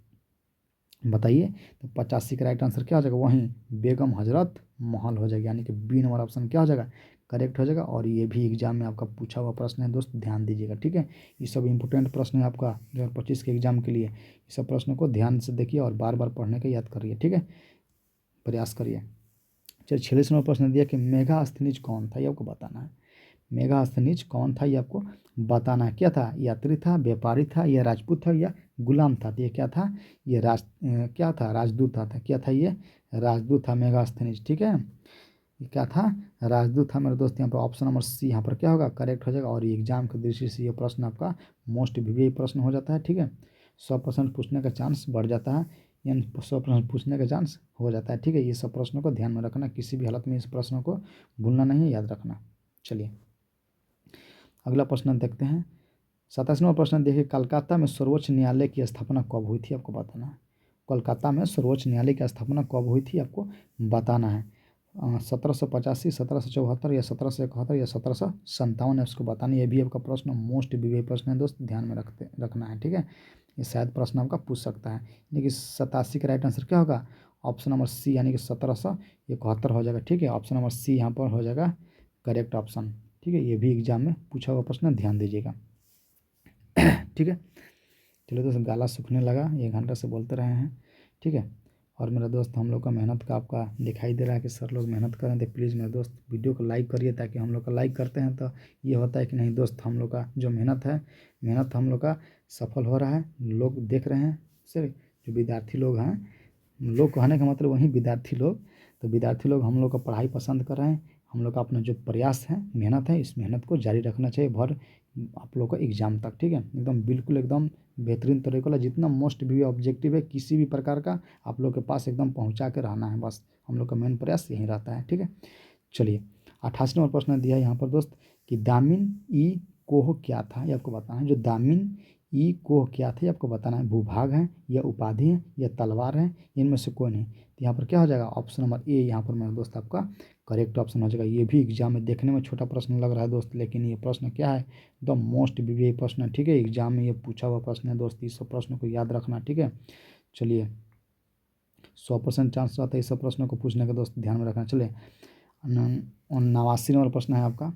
बताइए? तो 85 का राइट आंसर क्या हो जाएगा? वहीं बेगम हजरत महल हो जाएगा, यानी कि बी नंबर ऑप्शन क्या हो जाएगा? करेक्ट हो जाएगा। और ये भी एग्जाम में आपका पूछा हुआ प्रश्न है दोस्त, ध्यान दीजिएगा। ठीक है, ये सब इंपॉर्टेंट प्रश्न है आपका 2025 के एग्जाम के लिए। इस सब प्रश्नों को ध्यान से देखिए और बार बार पढ़ने का याद करिए। ठीक है, प्रयास करिए। चलिए 46 नंबर प्रश्न दिया कि मेगास्थनीज कौन था, ये आपको बताना है। मेगास्थनीज कौन था ये आपको बताना है। क्या था? यात्री था, व्यापारी था, या राजपूत था, या गुलाम था? तो ये क्या था? ये क्या था? राजदूत था। क्या था ये? राजदूत था मेगास्थनीज। ठीक है, ये क्या था? राजदूत था मेरे दोस्त। यहाँ पर ऑप्शन नंबर सी यहाँ पर क्या होगा? करेक्ट हो जाएगा। और ये एग्जाम की दृष्टि से ये प्रश्न आपका मोस्ट वीवीआई प्रश्न हो जाता है। ठीक है, 100% पूछने का चांस बढ़ जाता है, यानी 100% पूछने का चांस हो जाता है। ठीक है, ये सब प्रश्नों को ध्यान में रखना, किसी भी हालत में इस प्रश्नों को भूलना नहीं है, याद रखना। चलिए अगला प्रश्न देखते हैं। 87वां प्रश्न देखिए, कलकत्ता में सर्वोच्च न्यायालय की स्थापना कब हुई थी? आपको बताना है। कोलकाता में सर्वोच्च न्यायालय की स्थापना कब हुई थी? आपको बताना है। 1785, 1774 या 1771 या 1757 है, उसको बताना। ये भी आपका प्रश्न मोस्ट वीवीआई प्रश्न है दोस्त, ध्यान में रखना है। ठीक है, ये शायद प्रश्न आपका पूछ सकता है। यानी कि 87 का राइट आंसर क्या होगा? ऑप्शन नंबर सी, यानी कि 1771 हो जाएगा। ठीक है, ऑप्शन नंबर सी यहाँ पर हो जाएगा करेक्ट ऑप्शन। ठीक है, ये भी एग्जाम में पूछा हुआ प्रश्न है, ध्यान दीजिएगा। ठीक है, चलिए दोस्त, गाला सूखने लगा, 1 घंटा से बोलते रहे हैं। ठीक है, और मेरा दोस्त हम लोग का मेहनत का आपका दिखाई दे रहा है कि सर लोग मेहनत करें, तो प्लीज़ मेरे दोस्त वीडियो को लाइक करिए, ताकि हम लोग का लाइक करते हैं तो ये होता है कि नहीं दोस्त, हम लोग का जो मेहनत है, मेहनत हम लोग का सफल हो रहा है, लोग देख रहे हैं। सर जो विद्यार्थी लोग हैं, लोग कहने का मतलब वही विद्यार्थी लोग, तो विद्यार्थी लोग हम लोग का पढ़ाई पसंद कर रहे हैं। हम लोग का अपना जो प्रयास है, मेहनत है, इस मेहनत को जारी रखना चाहिए भर आप लोग का एग्ज़ाम तक। ठीक है, एकदम बिल्कुल एकदम बेहतरीन तरीके वाला, जितना मोस्ट भी ऑब्जेक्टिव है किसी भी प्रकार का, आप लोग के पास एकदम पहुंचा के रहना है, बस हम लोग का मेन प्रयास यही रहता है। ठीक है, चलिए 88 नंबर प्रश्न दिया है यहाँ पर दोस्त कि दामिन ई कोह क्या था, ये आपको बताना है। जो दामिन ई कोह क्या था ये आपको बताना है। भूभाग है या उपाधि है या तलवार है, इनमें से कोई नहीं। तो यहाँ पर क्या हो जाएगा, ऑप्शन नंबर ए यहाँ पर मेरा दोस्त आपका करेक्ट ऑप्शन हो जाएगा। ये भी एग्जाम में देखने में छोटा प्रश्न लग रहा है दोस्त, लेकिन ये प्रश्न क्या है, द मोस्ट वीवीआई प्रश्न है। ठीक है, एग्जाम में ये पूछा हुआ प्रश्न है दोस्त, इस सब प्रश्नों को याद रखना। ठीक है, चलिए 100% चांस रहता है इस सब प्रश्नों को पूछने का दोस्त, ध्यान में रखना। चलिए 89 नंबर प्रश्न है आपका,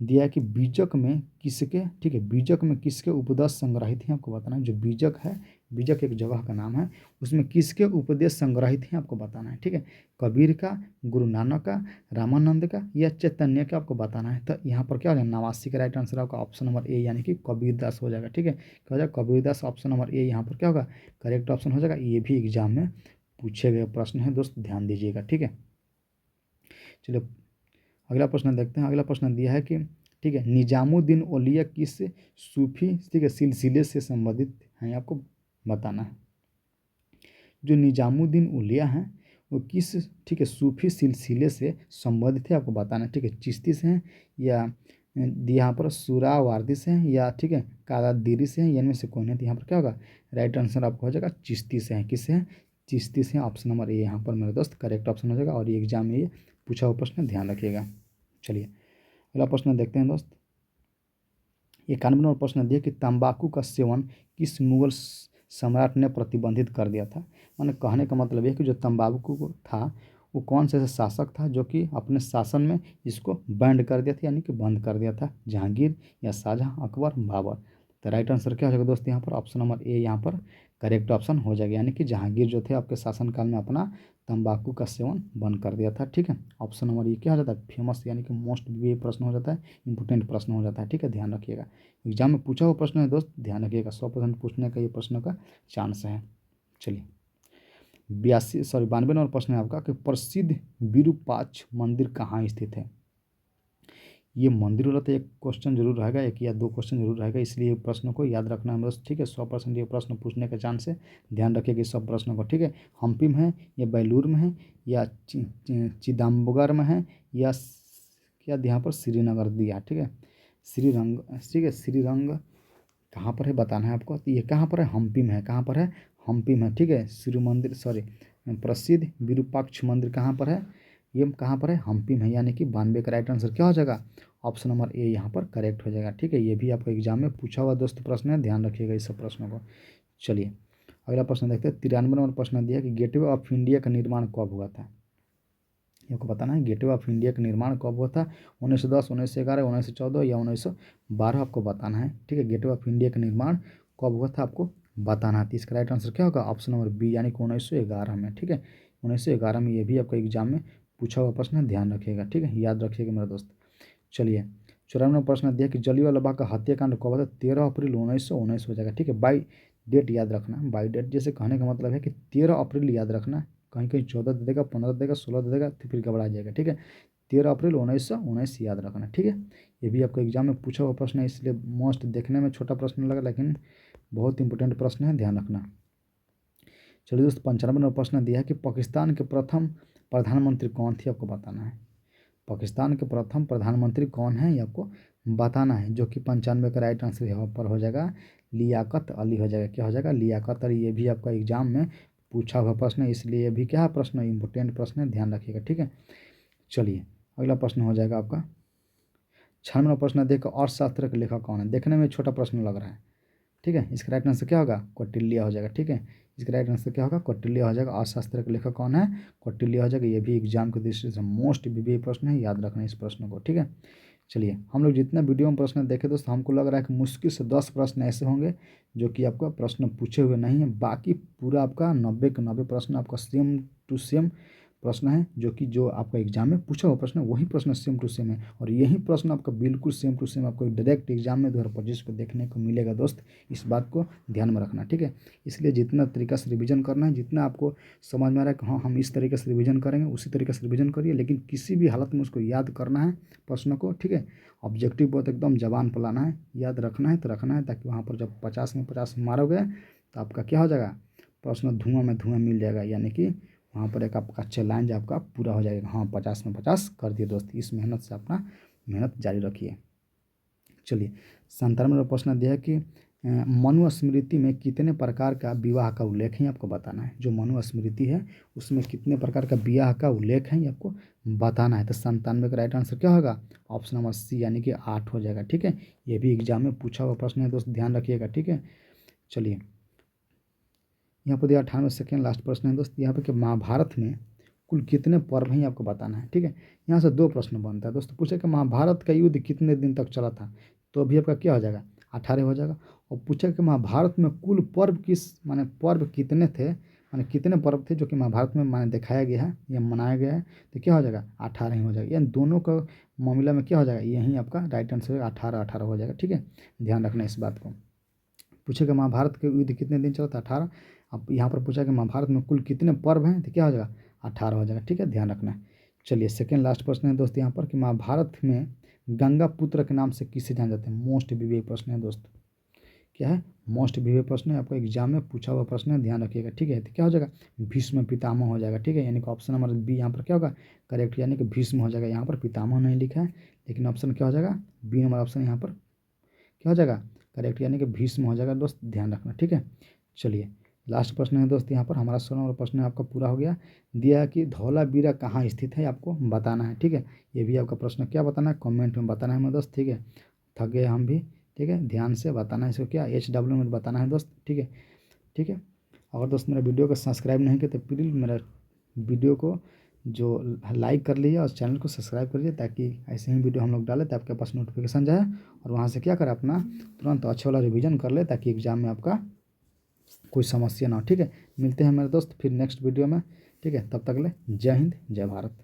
दिया है कि बीजक में किसके, ठीक है, बीजक में किसके उपदेश संग्रहित हैं, आपको बताना है। जो बीजक है, बीजक एक जगह का नाम है, उसमें किसके उपदेश संग्रहित हैं आपको बताना है। ठीक है, कबीर का, गुरु नानक का, रामानंद का या चैतन्य का, आपको बताना है। तो यहाँ पर क्या हो जाएगा, 89 का राइट आंसर आपका ऑप्शन नंबर ए यानी कि कबीरदास हो जाएगा। ठीक है, क्या हो जाएगा, कबीरदास, ऑप्शन नंबर ए यहाँ पर क्या होगा, करेक्ट ऑप्शन हो जाएगा। ये भी एग्जाम में पूछे गए प्रश्न है दोस्त, ध्यान दीजिएगा। ठीक है, चलिए अगला प्रश्न देखते हैं। अगला प्रश्न दिया है कि ठीक है, निजामुद्दीन औलिया किस सूफी, ठीक है, सिलसिले से संबंधित हैं, आपको बताना है। जो निजामुद्दीन औलिया हैं वो किस, ठीक है, सूफी सिलसिले से संबंधित है, आपको बताना है। ठीक है, चिश्ती से हैं या यहाँ पर सुरावार्दी से हैं या ठीक है कादादिरी से हैं, या इनमें से कौन है। तो यहाँ पर क्या होगा, राइट आंसर आपको हो जाएगा चिश्ती से हैं। किससे हैं, चिश्ती से हैं, ऑप्शन नंबर ए यहाँ पर मेरे दोस्त करेक्ट ऑप्शन हो जाएगा। और ये एग्जाम में ये पूछा हुआ प्रश्न, ध्यान रखिएगा। चलिए अगला प्रश्न देखते हैं दोस्त। 91 नंबर प्रश्न दिया कि तंबाकू का सेवन किस मुगल सम्राट ने प्रतिबंधित कर दिया था। माने कहने का मतलब है कि जो तंबाकू था वो कौन से ऐसा शासक था जो कि अपने शासन में इसको बैंड कर दिया था, यानी कि बंद कर दिया था, जहांगीर या शाहजहां, अकबर, बाबर। तो राइट आंसर क्या हो जाएगा दोस्त, यहाँ पर ऑप्शन नंबर ए यहाँ पर करेक्ट ऑप्शन हो जाएगा, यानी कि जहांगीर जो थे आपके शासनकाल में अपना तंबाकू का सेवन बंद कर दिया था। ठीक है, ऑप्शन नंबर ये क्या हो जाता है, फेमस यानी कि मोस्ट भी प्रश्न हो जाता है, इंपोर्टेंट प्रश्न हो जाता है। ठीक है, ध्यान रखिएगा, एग्जाम में पूछा हुआ प्रश्न है दोस्त, ध्यान रखिएगा, 100% पूछने का ये प्रश्न का चांस है। चलिए 92 नंबर प्रश्न है आपका कि प्रसिद्ध विरूपाक्ष मंदिर कहाँ स्थित है। ये मंदिर वाला तो एक क्वेश्चन जरूर रहेगा, एक या दो क्वेश्चन जरूर रहेगा, इसलिए प्रश्न को याद रखना है बस। ठीक है, 100% ये प्रश्न पूछने का चांस है, ध्यान रखिएगा इस सब प्रश्नों को। ठीक है, हम्पी में है या बेलूर में है या चिदम्बगर में है या क्या यहाँ पर श्रीनगर दिया। ठीक है, श्रीरंग, ठीक है, श्रीरंग कहाँ पर है बताना है आपको। तो ये कहाँ पर है, हम्पी में है। कहाँ पर है, हम्पी में। ठीक है, श्री मंदिर, सॉरी, प्रसिद्ध विरूपाक्ष मंदिर कहाँ पर है, ये कहाँ पर है, हम्पी में, यानी कि 92 का राइट आंसर क्या हो जाएगा, ऑप्शन नंबर ए यहाँ पर करेक्ट हो जाएगा। ठीक है, ये भी आपको एग्जाम में पूछा हुआ दोस्त प्रश्न है, ध्यान रखिएगा इस सब प्रश्नों को। चलिए अगला प्रश्न देखते हैं। 93 नंबर प्रश्न दिया कि गेटवे ऑफ इंडिया का निर्माण कब हुआ था, आपको बताना है। गेटवे ऑफ इंडिया का निर्माण कब हुआ था, 1910, 1911, 1914 या 1912, आपको बताना है। ठीक है, गेटवे ऑफ इंडिया का निर्माण कब हुआ था आपको बताना है। तो इसका राइट आंसर क्या होगा, ऑप्शन नंबर बी यानी कि 1911 में। ठीक है, 1911 में, ये भी आपको एग्जाम में पूछा हुआ प्रश्न है, ध्यान रखिएगा। ठीक है, याद रखिएगा मेरा दोस्त। चलिए 94 प्रश्न दिया कि जलियांवाला बाग का हत्याकांड कब हुआ था, 13 अप्रैल 1919 हो जाएगा। ठीक है, बाई डेट याद रखना, बाई डेट जैसे कहने का मतलब है कि 13 अप्रैल याद रखना, कहीं कहीं 14 दे देगा, 15 दे देगा, 16 दे देगा, तो फिर घबरा जाएगा। ठीक है, 13 अप्रैल 1919 याद रखना। ठीक है, ये भी आपको एग्जाम में पूछा हुआ प्रश्न है, इसलिए मोस्ट देखने में छोटा प्रश्न लगा, लेकिन बहुत इंपॉर्टेंट प्रश्न है, ध्यान रखना। चलिए दोस्त 95 नंबर प्रश्न दिया है कि पाकिस्तान के प्रथम प्रधानमंत्री कौन थे, आपको बताना है। पाकिस्तान के प्रथम प्रधानमंत्री कौन है ये आपको बताना है, जो कि 95 का राइट आंसर यहाँ पर हो जाएगा लियाकत अली हो जाएगा। क्या हो जाएगा, लियाकत अली। ये भी आपका एग्जाम में पूछा हुआ प्रश्न है, इसलिए ये भी क्या है प्रश्न, इंपोर्टेंट प्रश्न है, ध्यान रखिएगा। ठीक है, चलिए अगला प्रश्न हो जाएगा आपका 96 प्रश्न देखो, अर्थशास्त्र के लेखक कौन है। देखने में छोटा प्रश्न लग रहा है, ठीक है। इसका राइट आंसर क्या होगा? कौटिल्य हो जाएगा। ठीक है, इसका राइट आंसर क्या होगा? कौटिल्य हो जाएगा। अर्थशास्त्र के लेखक कौन है? कौटिल्य हो जाएगा। ये भी एग्जाम की दृष्टि से मोस्ट बीबीए प्रश्न है, याद रखना इस प्रश्न को। ठीक है, चलिए हम लोग जितना वीडियो में प्रश्न देखे दोस्तों, हमको लग रहा है कि मुश्किल से 10 प्रश्न ऐसे होंगे जो कि आपका प्रश्न पूछे हुए नहीं है। बाकी पूरा आपका 90 के 90 प्रश्न आपका सेम टू सेम प्रश्न है, जो कि जो आपका एग्जाम में पूछा हुआ प्रश्न वही प्रश्न सेम टू सेम है। और यही प्रश्न आपका बिल्कुल सेम टू सेम आपको डायरेक्ट एग्जाम में 2025 को देखने को मिलेगा दोस्त। इस बात को ध्यान में रखना। ठीक है, इसलिए जितना तरीका से रिवीजन करना है, जितना आपको समझ में आ रहा है कि हाँ हम इस तरीके से रिवीजन करेंगे, उसी तरीके से रिवीजन करिए, लेकिन किसी भी हालत में उसको याद करना है प्रश्न को। ठीक है, ऑब्जेक्टिव बहुत एकदम जबान पर लाना है, याद रखना है तो रखना है, ताकि वहाँ पर जब 50 में 50 मारोगे तो आपका क्या हो जाएगा? प्रश्न धुआं में धुआं मिल जाएगा, यानी कि वहाँ पर एक आपका चैलेंज आपका पूरा हो जाएगा। हाँ 50 में 50 कर दिए दोस्त। इस मेहनत से अपना मेहनत जारी रखिए। चलिए 97वां प्रश्न दिया है कि मनुस्मृति में कितने प्रकार का विवाह का उल्लेख है, आपको बताना है। जो मनुस्मृति है उसमें कितने प्रकार का विवाह का उल्लेख है, ये आपको बताना है। तो 97 का राइट आंसर क्या होगा? ऑप्शन नंबर सी, यानी कि 8 हो जाएगा। ठीक है, ये भी एग्जाम में पूछा हुआ प्रश्न है दोस्त, ध्यान रखिएगा। ठीक है, चलिए यहाँ पर दिया 98 सेकेंड लास्ट प्रश्न है दोस्त। यहाँ पे कि महाभारत में कुल कितने पर्व हैं, आपको बताना है। ठीक है, यहाँ से 2 प्रश्न बनता है दोस्तों। पूछे कि महाभारत का युद्ध कितने दिन तक चला था, तो अभी आपका क्या हो जाएगा? 18 हो जाएगा। और पूछे कि महाभारत में कुल पर्व किस माने पर्व कितने थे, माने कितने पर्व थे जो कि महाभारत में माने दिखाया गया है या मनाया गया है, तो क्या हो जाएगा? 18 ही हो जाएगा। यानी दोनों का मामला में क्या हो जाएगा? यही आपका राइट आंसर 18 हो जाएगा। ठीक है, ध्यान रखना इस बात को। पूछेगा महाभारत के युद्ध कितने दिन चला था? 18। अब यहाँ पर पूछा कि महाभारत में कुल कितने पर्व हैं, तो क्या हो जाएगा? 18 हो जाएगा। ठीक है, ध्यान रखना है। चलिए सेकेंड लास्ट प्रश्न है दोस्त यहाँ पर कि महाभारत में गंगा पुत्र के नाम से किसे जाना जाते हैं? मोस्ट बीबीए प्रश्न है दोस्त। क्या है? मोस्ट बीबीए प्रश्न है, आपको एग्जाम में पूछा हुआ प्रश्न है, ध्यान रखिएगा। ठीक है, तो क्या हो जाएगा? भीष्म पितामह हो जाएगा। ठीक है, यानी कि ऑप्शन नंबर बी यहाँ पर क्या होगा? करेक्ट, यानी कि भीष्म हो जाएगा। यहाँ पर पितामह नहीं लिखा है, लेकिन ऑप्शन क्या हो जाएगा? बी नंबर ऑप्शन यहाँ पर क्या हो जाएगा? करेक्ट, यानी कि भीष्म हो जाएगा दोस्त, ध्यान रखना। ठीक है, चलिए लास्ट प्रश्न है दोस्त यहाँ पर हमारा 16 नंबर प्रश्न है, आपका पूरा हो गया। दिया है कि धौलावीरा कहाँ स्थित है, आपको बताना है। ठीक है, ये भी आपका प्रश्न क्या बताना है? कमेंट में बताना है हमें दोस्त। ठीक है, थक गए हम भी। ठीक है, ध्यान से बताना है इसको, क्या HW में बताना है दोस्त। ठीक है, ठीक है। अगर दोस्त मेरा वीडियो को सब्सक्राइब नहीं किया तो प्लीज़ मेरा वीडियो को जो लाइक कर लीजिए और चैनल को सब्सक्राइब कर लीजिए, ताकि ऐसे ही वीडियो हम लोग डालें तो आपके पास नोटिफिकेशन जाए और वहाँ से क्या करें, अपना तुरंत अच्छा वाला रिवीजन कर ले, ताकि एग्जाम में आपका कोई समस्या ना हो। ठीक है, मिलते हैं मेरे दोस्त फिर नेक्स्ट वीडियो में। ठीक है, तब तक ले जय हिंद जय भारत।